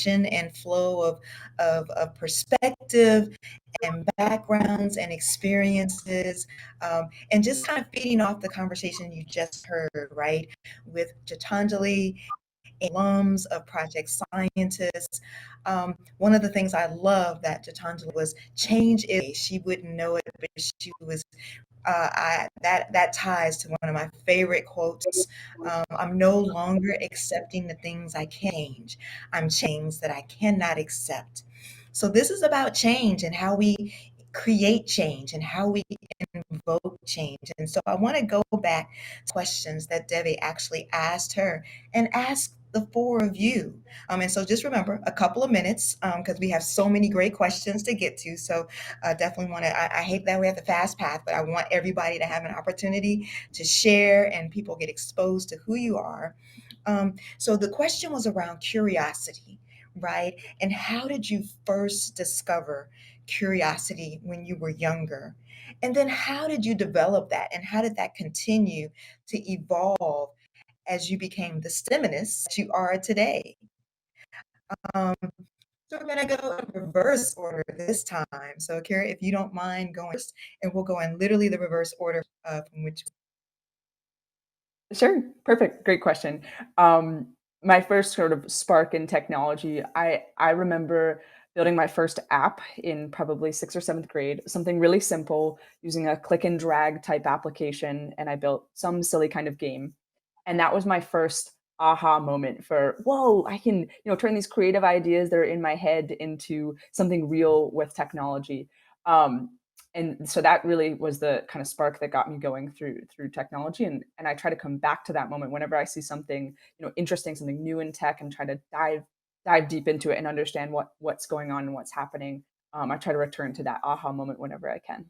And flow of perspective and backgrounds and experiences, and just kind of feeding off the conversation you just heard, right, with Gitanjali, alums of Project Scientists. One of the things I love that Gitanjali was change is, she wouldn't know it, but she was that ties to one of my favorite quotes. I'm no longer accepting the things I can change. I'm change that I cannot accept. So this is about change and how we create change and how we invoke change. And so I want to go back to questions that Debbie actually asked her and ask the four of you. And so just remember a couple of minutes because we have so many great questions to get to. So definitely want to, I hate that we have the fast path, but I want everybody to have an opportunity to share and people get exposed to who you are. So the question was around curiosity, right? And how did you first discover curiosity when you were younger? And then how did you develop that? And how did that continue to evolve as you became the STEMinist you are today? So we're going to go in reverse order this time. So Kara, if you don't mind going first, and we'll go in literally the reverse order from which. Sure, perfect, great question. My first sort of spark in technology, I remember building my first app in probably 6th or 7th grade, something really simple using a click and drag type application, and I built some silly kind of game. And that was my first aha moment for, whoa, I can, turn these creative ideas that are in my head into something real with technology. And so that really was the kind of spark that got me going through technology. And I try to come back to that moment whenever I see something, interesting, something new in tech, and try to dive deep into it and understand what's going on and what's happening. I try to return to that aha moment whenever I can.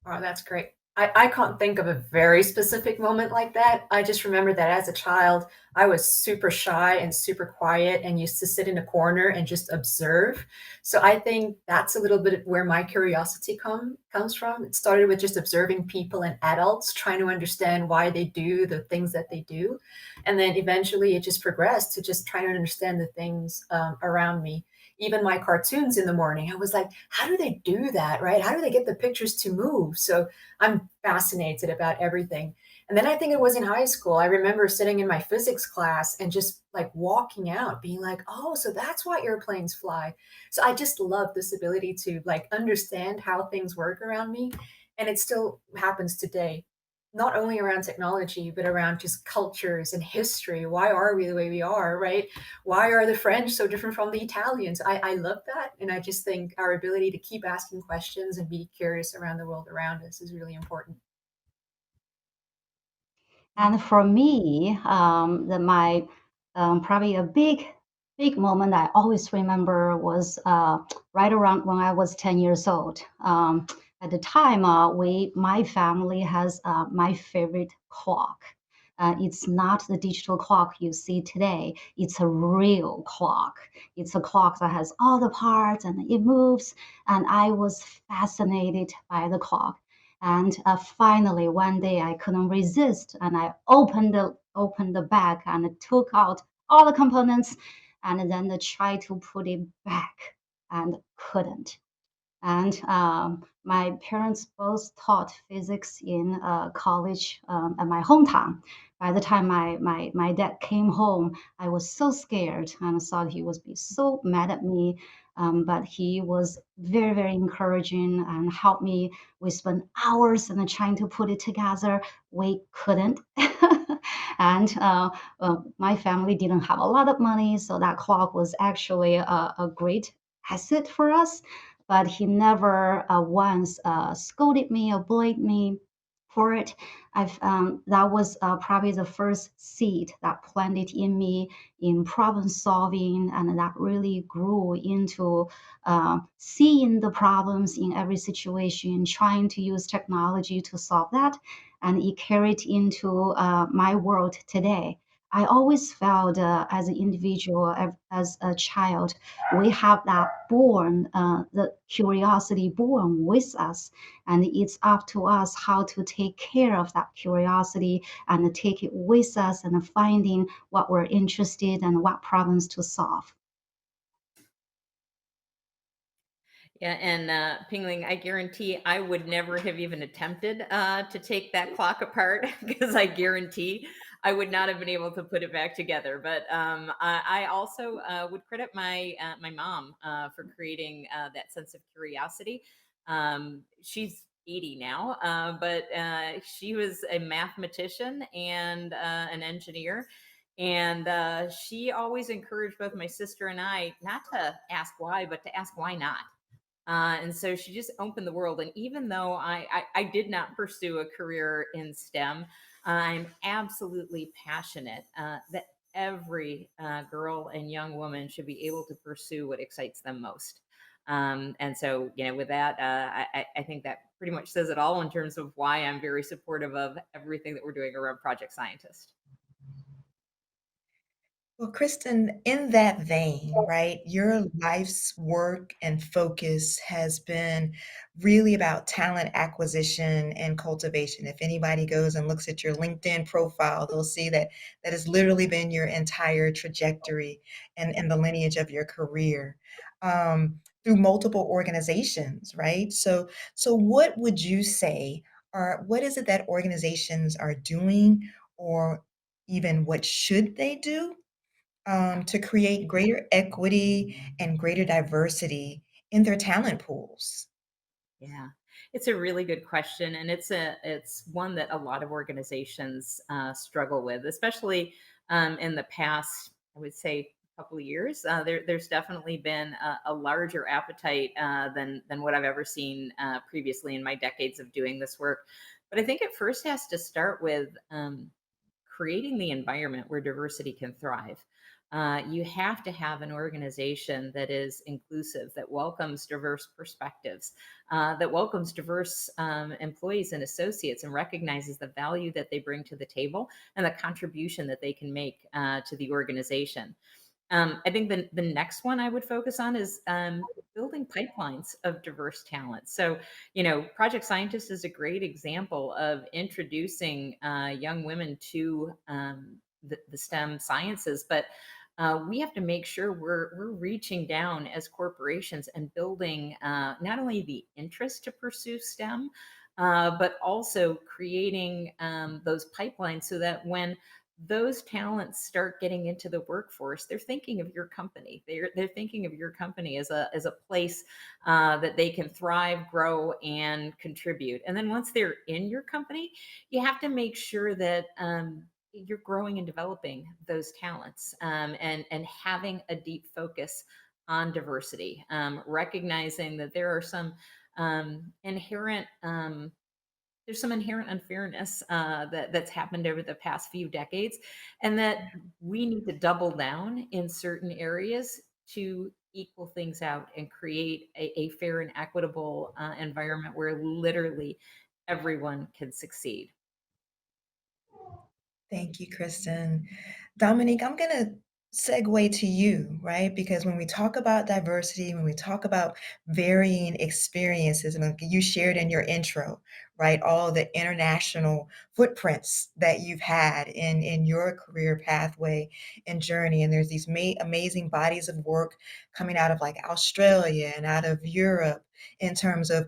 Oh, that's great. I can't think of a very specific moment like that. I just remember that as a child, I was super shy and super quiet and used to sit in a corner and just observe. So I think that's a little bit where my curiosity comes from. It started with just observing people and adults, trying to understand why they do the things that they do. And then eventually it just progressed to just trying to understand the things around me. Even my cartoons in the morning, I was like, how do they do that, right? How do they get the pictures to move? So I'm fascinated about everything. And then I think it was in high school. I remember sitting in my physics class and just like walking out, being like, oh, so that's why airplanes fly. So I just love this ability to like understand how things work around me. And it still happens today, not only around technology, but around just cultures and history. Why are we the way we are, right? Why are the French so different from the Italians? I love that. And I just think our ability to keep asking questions and be curious around the world around us is really important. And for me, my probably a big moment I always remember was right around when I was 10 years old. At the time, my family has my favorite clock. It's not the digital clock you see today. It's a real clock. It's a clock that has all the parts and it moves. And I was fascinated by the clock. And finally, one day I couldn't resist, and I opened the bag and took out all the components, and then tried to put it back, and couldn't. And my parents both taught physics in college at my hometown. By the time my dad came home, I was so scared and thought he would be so mad at me. But he was very, very encouraging and helped me. We spent hours and trying to put it together. We couldn't. And my family didn't have a lot of money, so that clock was actually a great asset for us, but he never once scolded me or blamed me for it. That was probably the first seed that planted in me in problem solving, and that really grew into seeing the problems in every situation, trying to use technology to solve that, and it carried into my world today. I always felt as an individual, as a child, we have that born, the curiosity born with us. And it's up to us how to take care of that curiosity and take it with us and finding what we're interested and what problems to solve. Yeah, and Pingling, I guarantee I would never have even attempted to take that clock apart because I guarantee I would not have been able to put it back together. But I also would credit my mom for creating that sense of curiosity. She's 80 now, but she was a mathematician and an engineer. And she always encouraged both my sister and I not to ask why, but to ask why not. And so she just opened the world. And even though I did not pursue a career in STEM, I'm absolutely passionate that every girl and young woman should be able to pursue what excites them most. And so, with that, I think that pretty much says it all in terms of why I'm very supportive of everything that we're doing around Project Scientist. Well, Kristen, in that vein, right, your life's work and focus has been really about talent acquisition and cultivation. If anybody goes and looks at your LinkedIn profile, they'll see that that has literally been your entire trajectory and the lineage of your career through multiple organizations, right? So what would you say, or what is it that organizations are doing, or even what should they do to create greater equity and greater diversity in their talent pools? Yeah, it's a really good question, and it's one that a lot of organizations struggle with, especially in the past. I would say couple of years. There's definitely been a larger appetite than what I've ever seen previously in my decades of doing this work. But I think it first has to start with creating the environment where diversity can thrive. You have to have an organization that is inclusive, that welcomes diverse perspectives, that welcomes diverse employees and associates, and recognizes the value that they bring to the table and the contribution that they can make to the organization. I think the next one I would focus on is building pipelines of diverse talent. So, Project Scientist is a great example of introducing young women to the STEM sciences, but we have to make sure we're reaching down as corporations and building not only the interest to pursue STEM, but also creating those pipelines so that when those talents start getting into the workforce, they're thinking of your company. They're thinking of your company as a place that they can thrive, grow, and contribute. And then once they're in your company, you have to make sure that you're growing and developing those talents, and having a deep focus on diversity, recognizing that there are some inherent there's some inherent unfairness that's happened over the past few decades, and that we need to double down in certain areas to equal things out and create a fair and equitable environment where literally everyone can succeed. Thank you, Kristen. Dominique, I'm going to segue to you, right? Because when we talk about diversity, when we talk about varying experiences, and like you shared in your intro, right, all the international footprints that you've had in your career pathway and journey, and there's these amazing bodies of work coming out of like Australia and out of Europe in terms of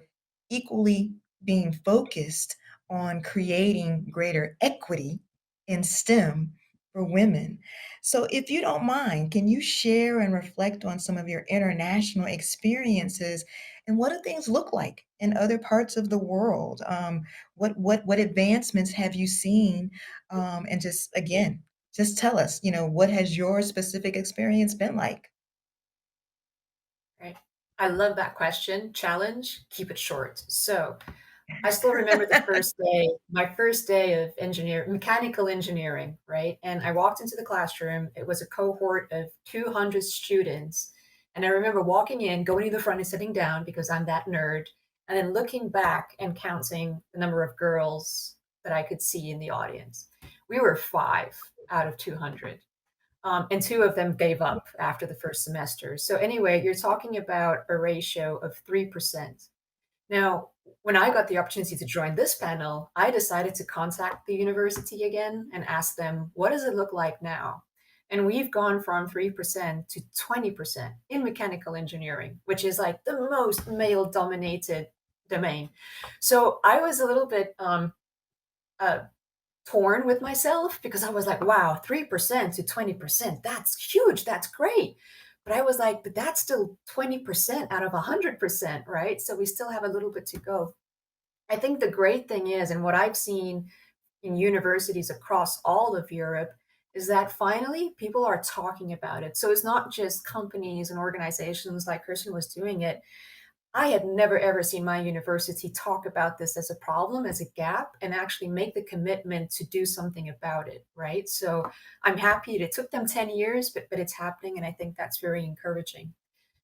equally being focused on creating greater equity in STEM for women. So, if you don't mind, can you share and reflect on some of your international experiences and what do things look like in other parts of the world? What advancements have you seen? And just again, just tell us, what has your specific experience been like? Right. I love that question. Challenge, keep it short. So I still remember the first day, my first day of mechanical engineering, right? And I walked into the classroom. It was a cohort of 200 students. And I remember walking in, going to the front and sitting down because I'm that nerd, and then looking back and counting the number of girls that I could see in the audience. We were 5 out of 200. And two of them gave up after the first semester. So anyway, you're talking about a ratio of 3%. Now, when I got the opportunity to join this panel, I decided to contact the university again and ask them, what does it look like now? And we've gone from 3% to 20% in mechanical engineering, which is like the most male dominated domain. So I was a little bit uh, torn with myself because I was like, wow, 3% to 20%, that's huge, that's great. But I was like, but that's still 20% out of 100%, right? So we still have a little bit to go. I think the great thing is, and what I've seen in universities across all of Europe, is that finally people are talking about it. So it's not just companies and organizations like Christian was doing it. I had never ever seen my university talk about this as a problem, as a gap, and actually make the commitment to do something about it, right? So I'm happy it took them 10 years, but it's happening, and I think that's very encouraging.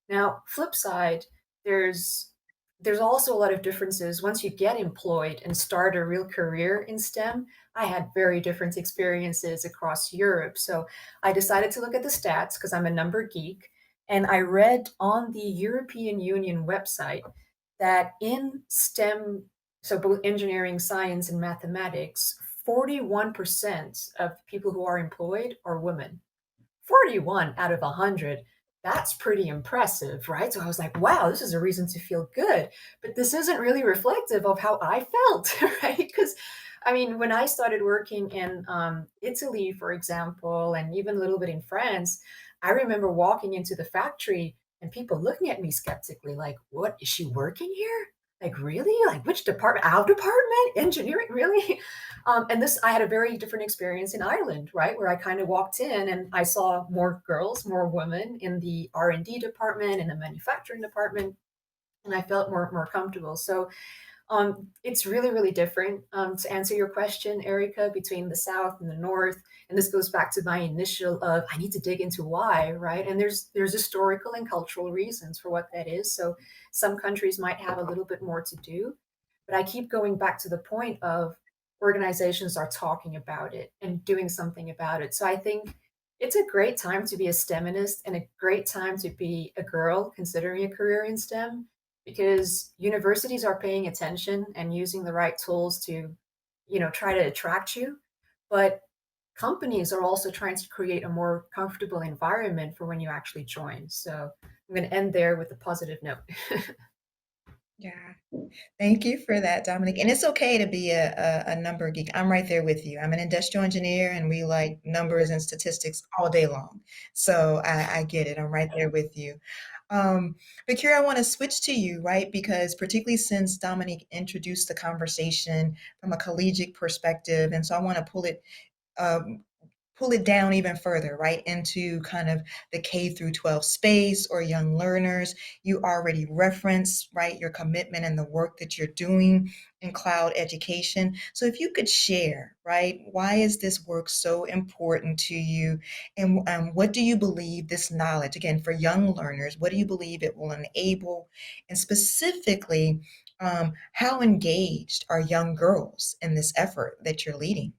Now, flip side, there's there's also a lot of differences once you get employed and start a real career in STEM. I had very different experiences across Europe. So I decided to look at the stats because I'm a number geek. And I read on the European Union website that in STEM, so both engineering, science, and mathematics, 41% of people who are employed are women. 41 out of 100. That's pretty impressive, right? So I was like, wow, this is a reason to feel good. But this isn't really reflective of how I felt, right? Because I mean, when I started working in Italy, for example, and even a little bit in France, I remember walking into the factory and people looking at me skeptically, like, what, is she working here? Like, really? Like, which department? Our department? Engineering? Really? And this, I had a very different experience in Ireland, right? Where I kind of walked in and I saw more girls, more women in the R&D department, in the manufacturing department, and I felt more comfortable. So it's really, really different. To answer your question, Erica, between the South and the North, and this goes back to my initial of I need to dig into why, right? And there's historical and cultural reasons for what that is. So some countries might have a little bit more to do, but I keep going back to the point of organizations are talking about it and doing something about it. So I think it's a great time to be a STEMinist and a great time to be a girl considering a career in STEM because universities are paying attention and using the right tools to, try to attract you. But companies are also trying to create a more comfortable environment for when you actually join. So I'm going to end there with a positive note. Yeah. Thank you for that, Dominic. And it's okay to be a number geek. I'm right there with you. I'm an industrial engineer and we like numbers and statistics all day long. So I get it. I'm right there with you. But Kira, I want to switch to you, right? Because particularly since Dominic introduced the conversation from a collegiate perspective, and so I want to um, pull it down even further, right, into kind of the K through 12 space or young learners. You already referenced, right, your commitment and the work that you're doing in cloud education. So if you could share, right, why is this work so important to you? And what do you believe this knowledge, again, for young learners, what do you believe it will enable? And specifically, how engaged are young girls in this effort that you're leading?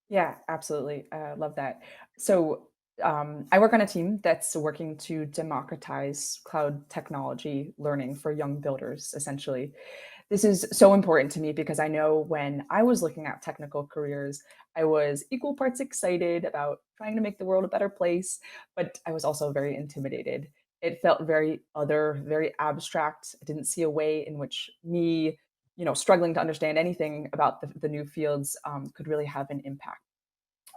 Yeah, absolutely. Love that. So, I work on a team that's working to democratize cloud technology learning for young builders, essentially. This is so important to me because I know when I was looking at technical careers, I was equal parts excited about trying to make the world a better place, but I was also very intimidated. It felt very other, very abstract. I didn't see a way in which me, struggling to understand anything about the new fields could really have an impact.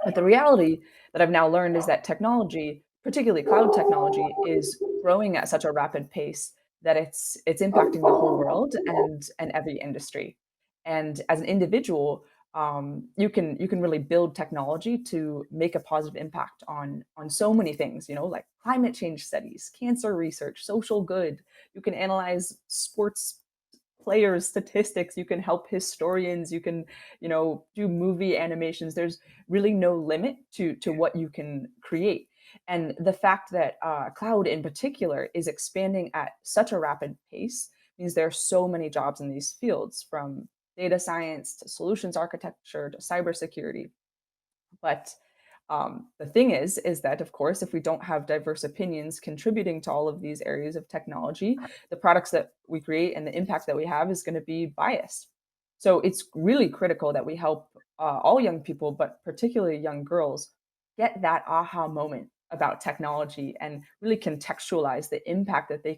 But the reality that I've now learned is that technology, particularly cloud technology, is growing at such a rapid pace that it's impacting the whole world and every industry. And as an individual, you can really build technology to make a positive impact on so many things. Like climate change studies, cancer research, social good. You can analyze sports players statistics, you can help historians, you can do movie animations. There's really no limit to what you can create. And the fact that cloud in particular is expanding at such a rapid pace means there are so many jobs in these fields, from data science to solutions architecture to cybersecurity. But the thing is that of course, if we don't have diverse opinions contributing to all of these areas of technology, the products that we create and the impact that we have is going to be biased. So it's really critical that we help all young people, but particularly young girls, get that aha moment about technology and really contextualize the impact that they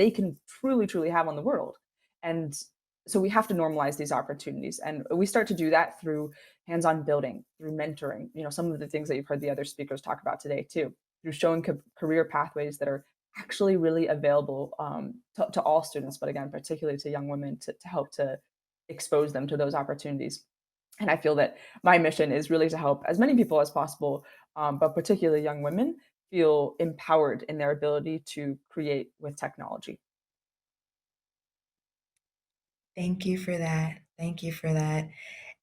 can truly have on the world. And so we have to normalize these opportunities, and we start to do that through hands-on building, through mentoring, some of the things that you've heard the other speakers talk about today too, through showing career pathways that are actually really available to all students, but again, particularly to young women, to help to expose them to those opportunities. And I feel that my mission is really to help as many people as possible, but particularly young women, feel empowered in their ability to create with technology. Thank you for that. Thank you for that.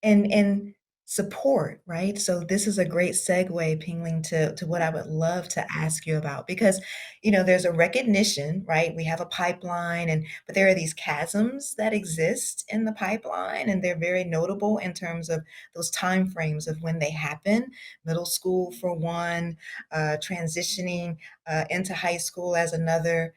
And support, right? So this is a great segue, Pingling, to what I would love to ask you about because there's a recognition, right? We have a pipeline but there are these chasms that exist in the pipeline and they're very notable in terms of those time frames of when they happen. Middle school for one, transitioning into high school as another.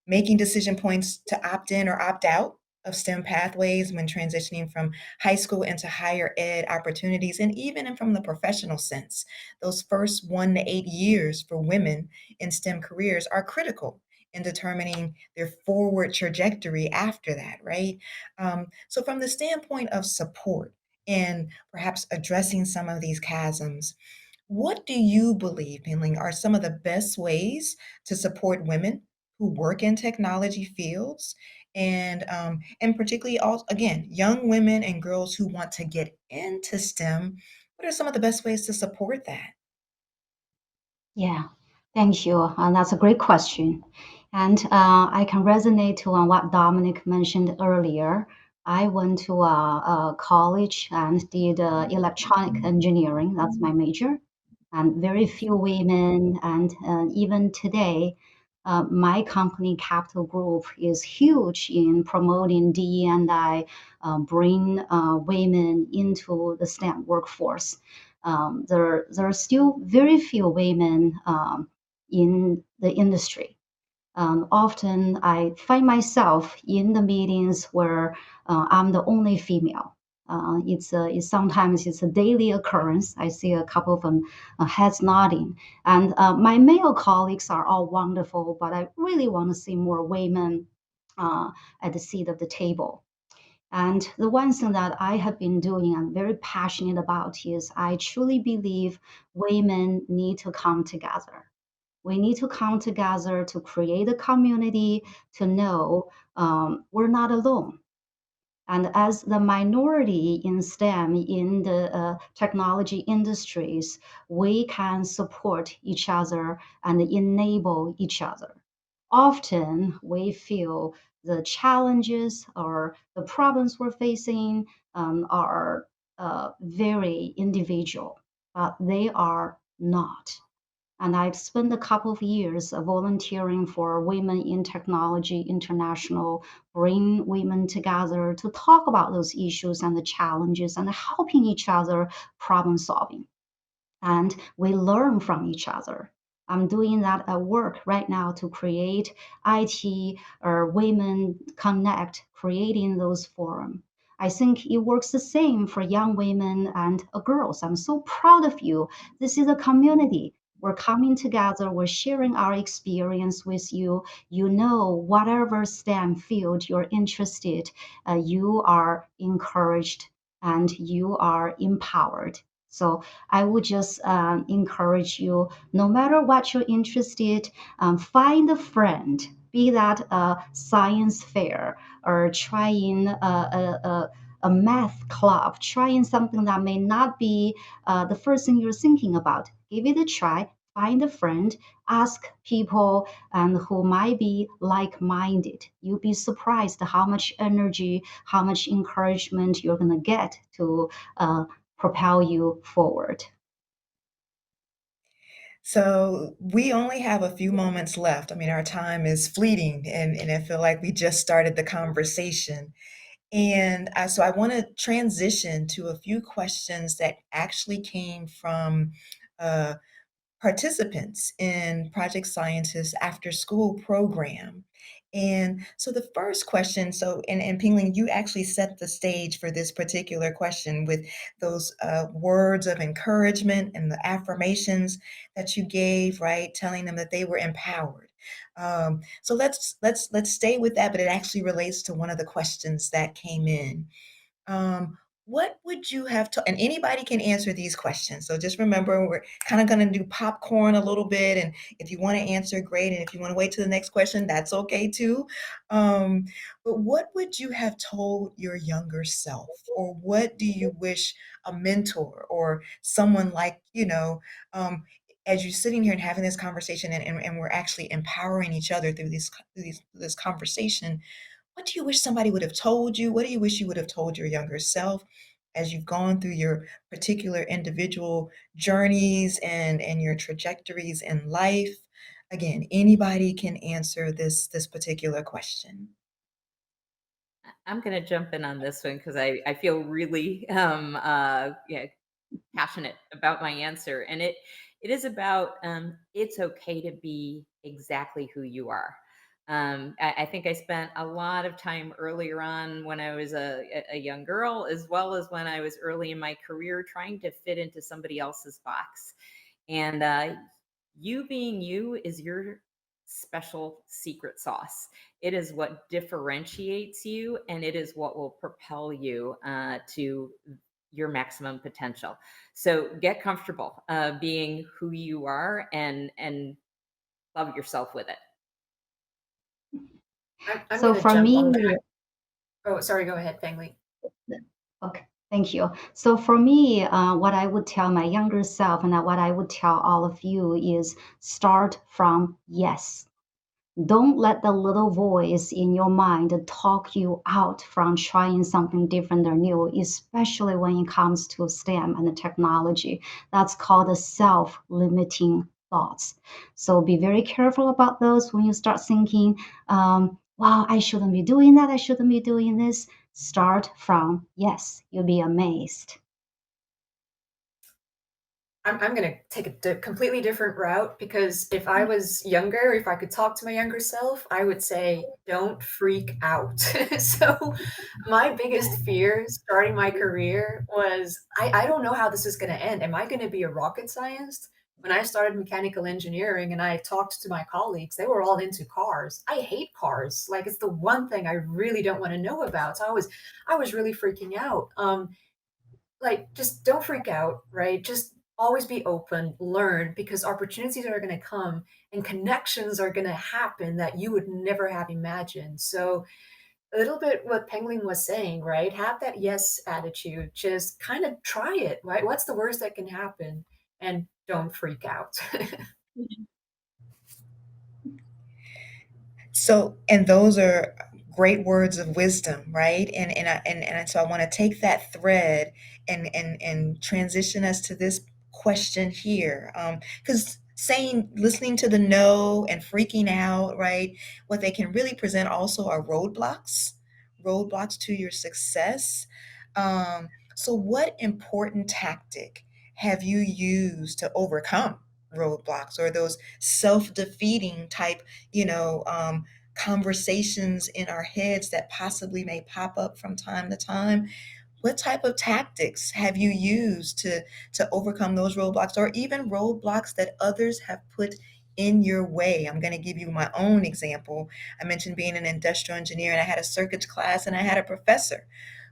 Making decision points to opt in or opt out of STEM pathways when transitioning from high school into higher ed opportunities, and even from the professional sense. Those first 1 to 8 years for women in STEM careers are critical in determining their forward trajectory after that, right? So, from the standpoint of support and perhaps addressing some of these chasms, what do you believe, Pinling, are some of the best ways to support women who work in technology fields, and particularly also again young women and girls who want to get into STEM? What are some of the best ways to support that? Yeah, thank you. That's a great question. And I can resonate to what Dominic mentioned earlier. I went to a college and did electronic engineering. That's my major. And very few women. And even today, my company, Capital Group, is huge in promoting DE&I, bring women into the STEM workforce. There are still very few women in the industry. Often I find myself in the meetings where I'm the only female. Sometimes it's a daily occurrence. I see a couple of them heads nodding, and my male colleagues are all wonderful, but I really want to see more women at the seat of the table. And the one thing that I have been doing, I'm very passionate about, is I truly believe women need to come together. We need to come together to create a community, to know we're not alone. And as the minority in STEM, in the technology industries, we can support each other and enable each other. Often we feel the challenges or the problems we're facing are very individual, but they are not. And I've spent a couple of years volunteering for Women in Technology International, bring women together to talk about those issues and the challenges and helping each other problem solving. And we learn from each other. I'm doing that at work right now to create IT or Women Connect, creating those forums. I think it works the same for young women and girls. I'm so proud of you. This is a community. We're coming together, we're sharing our experience with you. You know, whatever STEM field you're interested, you are encouraged and you are empowered. So I would just encourage you, no matter what you're interested, find a friend, be that a science fair or trying a math club, trying something that may not be the first thing you're thinking about. Give it a try. Find a friend, ask people and who might be like-minded. You'll be surprised how much energy, how much encouragement you're going to get to propel you forward. So we only have a few moments left. I mean, our time is fleeting, and I feel like we just started the conversation. And so I want to transition to a few questions that actually came from uh, participants in Project Scientist after school program. And so the first question, and Pingling, you actually set the stage for this particular question with those words of encouragement and the affirmations that you gave, right? Telling them that they were empowered. So let's stay with that, but it actually relates to one of the questions that came in. What would you have to, and anybody can answer these questions. So just remember, we're kind of going to do popcorn a little bit. And if you want to answer, great. And if you want to wait to the next question, that's okay too. But what would you have told your younger self? Or what do you wish a mentor or someone like, as you're sitting here and having this conversation and we're actually empowering each other through this conversation, what do you wish somebody would have told you? What do you wish you would have told your younger self as you've gone through your particular individual journeys and your trajectories in life? Again, anybody can answer this particular question. I'm going to jump in on this one because I feel really passionate about my answer. And it is about it's okay to be exactly who you are. I think I spent a lot of time earlier on when I was a young girl, as well as when I was early in my career, trying to fit into somebody else's box. And you being you is your special secret sauce. It is what differentiates you, and it is what will propel you to your maximum potential. So get comfortable being who you are and love yourself with it. I'm So going to for jump on me, that. Oh, sorry. Go ahead, Pengli. okay, thank you. So for me, what I would tell my younger self and what I would tell all of you is start from yes. Don't let the little voice in your mind talk you out from trying something different or new, especially when it comes to STEM and the technology. That's called the self-limiting thoughts. So be very careful about those when you start thinking, wow, I shouldn't be doing that, I shouldn't be doing this. Start from yes, you'll be amazed. I'm going to take a completely different route because if I was younger, if I could talk to my younger self, I would say, don't freak out. So, my biggest fear starting my career was I don't know how this is going to end. Am I going to be a rocket scientist? When I started mechanical engineering and I talked to my colleagues, they were all into cars. I hate cars. Like it's the one thing I really don't want to know about. So I was really freaking out. Like just don't freak out, right? Just always be open, learn because opportunities are going to come and connections are going to happen that you would never have imagined. So a little bit what Penguin was saying, right? Have that yes attitude. Just kind of try it, right? What's the worst that can happen? And don't freak out. So, and those are great words of wisdom, right? So I want to take that thread and transition us to this question here, because listening to the no and freaking out, right? What they can really present also are roadblocks to your success. So what important tactic have you used to overcome roadblocks or those self-defeating type, conversations in our heads that possibly may pop up from time to time? What type of tactics have you used to overcome those roadblocks or even roadblocks that others have put in your way? I'm going to give you my own example. I mentioned being an industrial engineer, and I had a circuits class, and I had a professor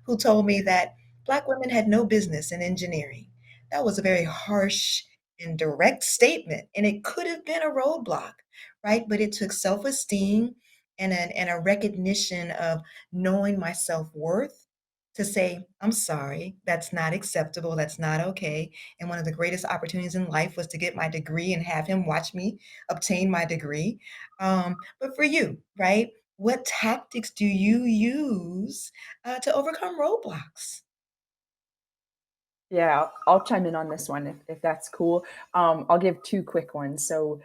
who told me that Black women had no business in engineering. That was a very harsh and direct statement, and it could have been a roadblock, right? But it took self-esteem and a recognition of knowing my self-worth to say, I'm sorry, that's not acceptable, that's not okay. And one of the greatest opportunities in life was to get my degree and have him watch me obtain my degree. But for you, right? What tactics do you use to overcome roadblocks? Yeah, I'll chime in on this one if that's cool. I'll give two quick ones. So,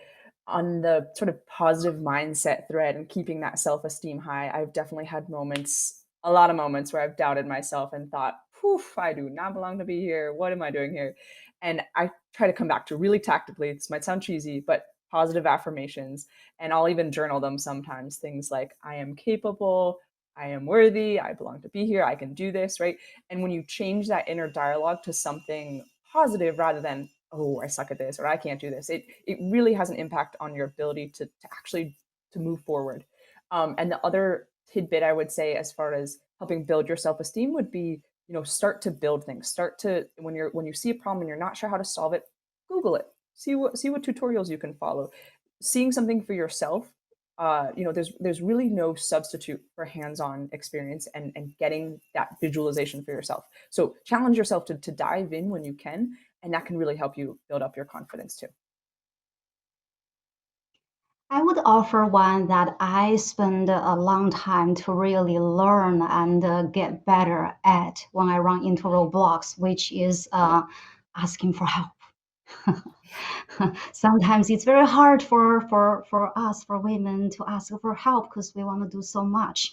on the sort of positive mindset thread and keeping that self esteem high, I've definitely had moments, a lot of moments where I've doubted myself and thought, poof, I do not belong to be here. What am I doing here? And I try to come back to really tactically, this might sound cheesy, but positive affirmations. And I'll even journal them sometimes. Things like, I am capable, I am worthy, I belong to be here, I can do this, right? And when you change that inner dialogue to something positive rather than, oh, I suck at this or I can't do this, it really has an impact on your ability to actually to move forward. And the other tidbit I would say as far as helping build your self-esteem would be, start to build things. Start to when you see a problem and you're not sure how to solve it, Google it. See what tutorials you can follow. Seeing something for yourself, there's really no substitute for hands-on experience and getting that visualization for yourself. So challenge yourself to dive in when you can, and that can really help you build up your confidence too. I would offer one that I spend a long time to really learn and get better at when I run into roadblocks, which is asking for help. Sometimes it's very hard for us, for women, to ask for help because we want to do so much.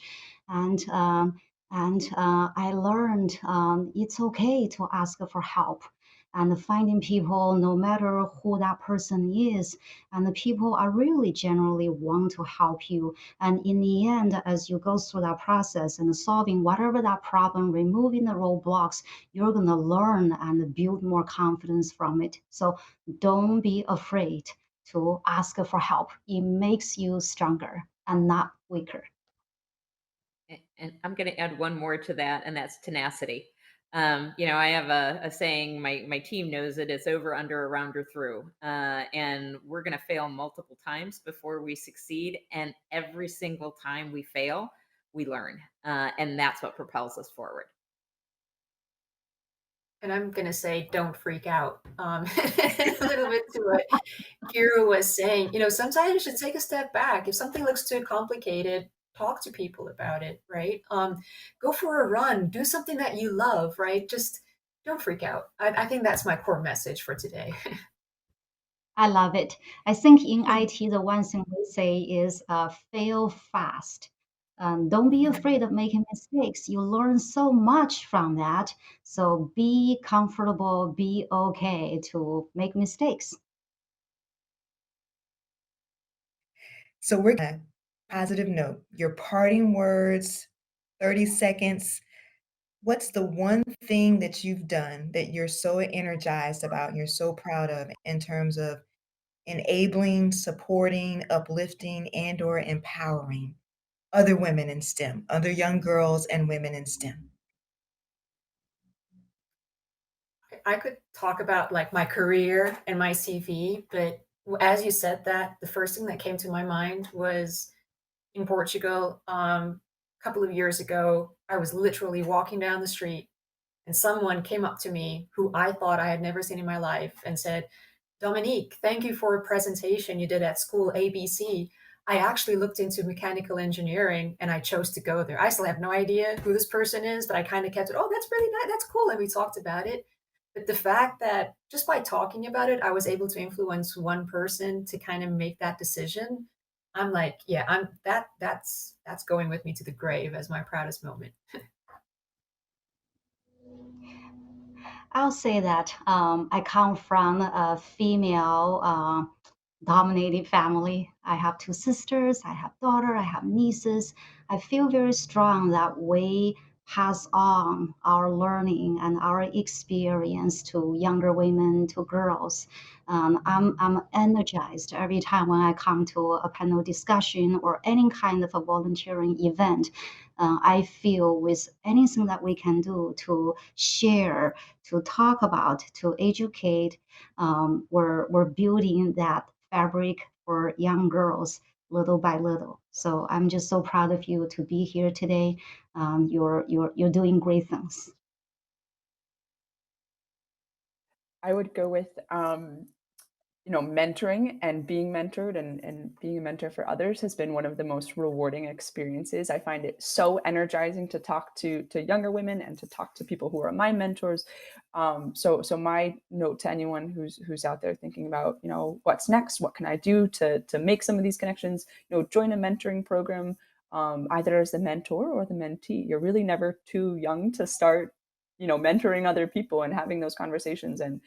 And I learned it's okay to ask for help and finding people, no matter who that person is, and the people are really generally want to help you. And in the end, as you go through that process and solving whatever that problem, removing the roadblocks, you're going to learn and build more confidence from it. So don't be afraid to ask for help. It makes you stronger and not weaker. And I'm going to add one more to that, and that's tenacity. I have a saying, my team knows it, it's over, under, around, or through. And we're going to fail multiple times before we succeed. And every single time we fail, we learn. And that's what propels us forward. And I'm going to say, don't freak out. A little bit to what Kira was saying. Sometimes you should take a step back. If something looks too complicated, talk to people about it, right? Go for a run, do something that you love, right? Just don't freak out. I think that's my core message for today. I love it. I think in IT, the one thing we say is fail fast. Don't be afraid of making mistakes. You learn so much from that. So be comfortable, be okay to make mistakes. So we're on a positive note. Your parting words, 30 seconds. What's the one thing that you've done that you're so energized about and you're so proud of in terms of enabling, supporting, uplifting, and or empowering other women in STEM, other young girls and women in STEM? I could talk about like my career and my CV, but as you said that, the first thing that came to my mind was in Portugal. A couple of years ago, I was literally walking down the street and someone came up to me who I thought I had never seen in my life and said, Dominique, thank you for a presentation you did at school ABC. I actually looked into mechanical engineering and I chose to go there. I still have no idea who this person is, but I kind of kept it. Oh, that's really nice. That's cool. And we talked about it. But the fact that just by talking about it, I was able to influence one person to kind of make that decision, I'm like, yeah, that's going with me to the grave as my proudest moment. I'll say that I come from a female dominated family. I have two sisters, I have daughter, I have nieces. I feel very strong that we pass on our learning and our experience to younger women, to girls. I'm energized every time when I come to a panel discussion or any kind of a volunteering event. I feel with anything that we can do to share, to talk about, to educate, we're building that fabric for young girls little by little. So I'm just so proud of you to be here today. You're doing great things. I would go with mentoring and being mentored and being a mentor for others has been one of the most rewarding experiences. I find it so energizing to talk to younger women and to talk to people who are my mentors. So my note to anyone who's out there thinking about, what's next, what can I do to make some of these connections, join a mentoring program, either as the mentor or the mentee. You're really never too young to start mentoring other people and having those conversations. And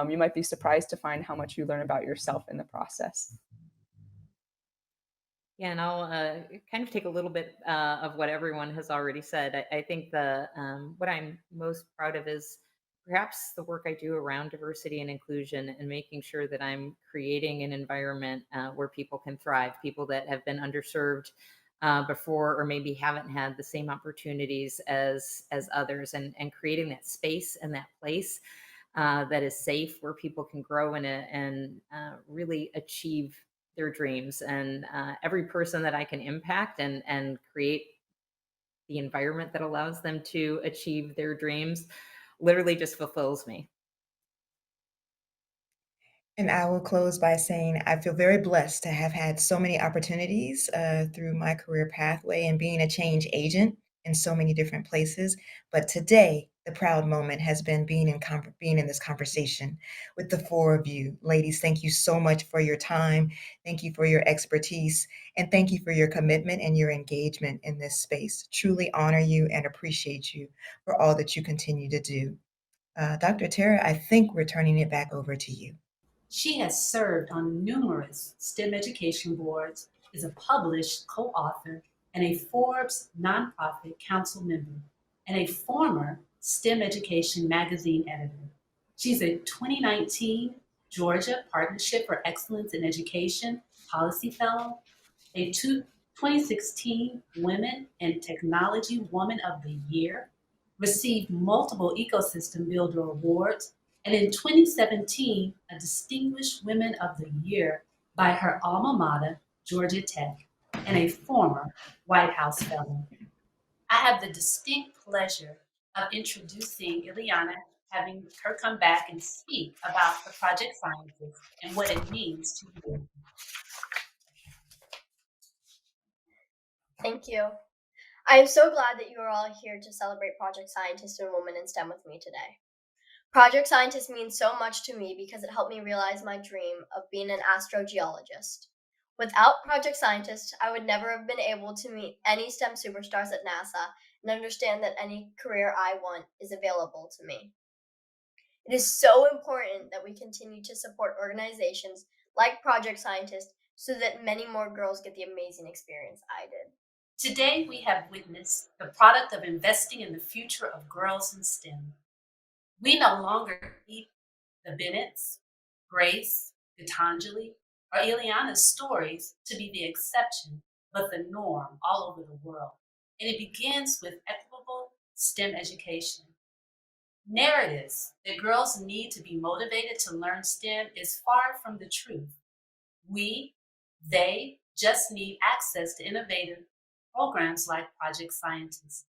you might be surprised to find how much you learn about yourself in the process. Yeah, and I'll kind of take a little bit of what everyone has already said. I think what I'm most proud of is perhaps the work I do around diversity and inclusion and making sure that I'm creating an environment where people can thrive, people that have been underserved before or maybe haven't had the same opportunities as others, and creating that space and that place that is safe where people can grow and really achieve their dreams. And every person that I can impact and create the environment that allows them to achieve their dreams literally just fulfills me. And I will close by saying I feel very blessed to have had so many opportunities through my career pathway and being a change agent in so many different places. But today, the proud moment has been being in this conversation with the four of you. Ladies, thank you so much for your time. Thank you for your expertise. And thank you for your commitment and your engagement in this space. Truly honor you and appreciate you for all that you continue to do. Dr. Tara, I think we're turning it back over to you. She has served on numerous STEM education boards, is a published co-author, and a Forbes nonprofit council member, and a former STEM Education magazine editor. She's a 2019 Georgia Partnership for Excellence in Education Policy Fellow, a 2016 Women in Technology Woman of the Year, received multiple Ecosystem Builder awards, and in 2017, a Distinguished Women of the Year by her alma mater, Georgia Tech, and a former White House Fellow. I have the distinct pleasure of introducing Ileana, having her come back and speak about the Project Scientist and what it means to you. Thank you. I am so glad that you are all here to celebrate Project Scientist and Women in STEM with me today. Project Scientist means so much to me because it helped me realize my dream of being an astrogeologist. Without Project Scientist, I would never have been able to meet any STEM superstars at NASA and understand that any career I want is available to me. It is so important that we continue to support organizations like Project Scientist so that many more girls get the amazing experience I did. Today, we have witnessed the product of investing in the future of girls in STEM. We no longer need the Bennetts, Grace, Gitanjali, or Ileana's stories to be the exception, but the norm all over the world. And it begins with equitable STEM education. Narratives that girls need to be motivated to learn STEM is far from the truth. They just need access to innovative programs like Project Scientist.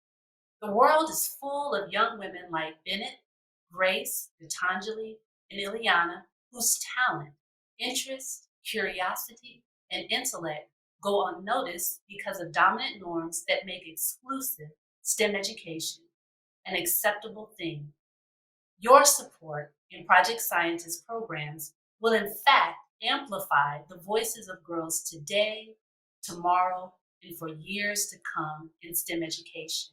The world is full of young women like Bennett, Grace, Gitanjali, and Ileana, whose talent, interest, curiosity, and intellect go unnoticed because of dominant norms that make exclusive STEM education an acceptable thing. Your support in Project Scientist programs will in fact amplify the voices of girls today, tomorrow, and for years to come in STEM education.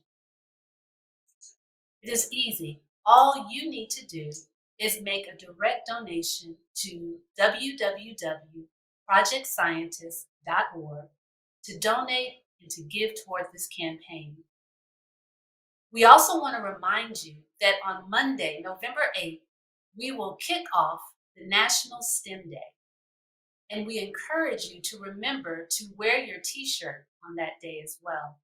It is easy. All you need to do is make a direct donation to www.projectscientist.org to donate and to give toward this campaign. We also want to remind you that on Monday, November 8th, we will kick off the National STEM Day. And we encourage you to remember to wear your t-shirt on that day as well.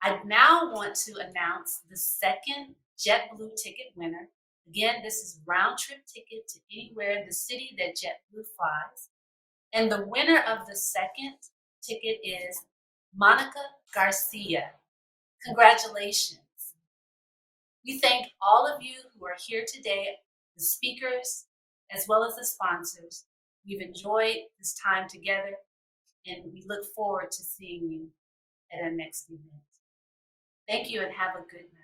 I now want to announce the second JetBlue ticket winner. Again, this is round trip ticket to anywhere in the city that JetBlue flies. And the winner of the second ticket is Monica Garcia. Congratulations. We thank all of you who are here today, the speakers, as well as the sponsors. We've enjoyed this time together, and we look forward to seeing you at our next event. Thank you and have a good night.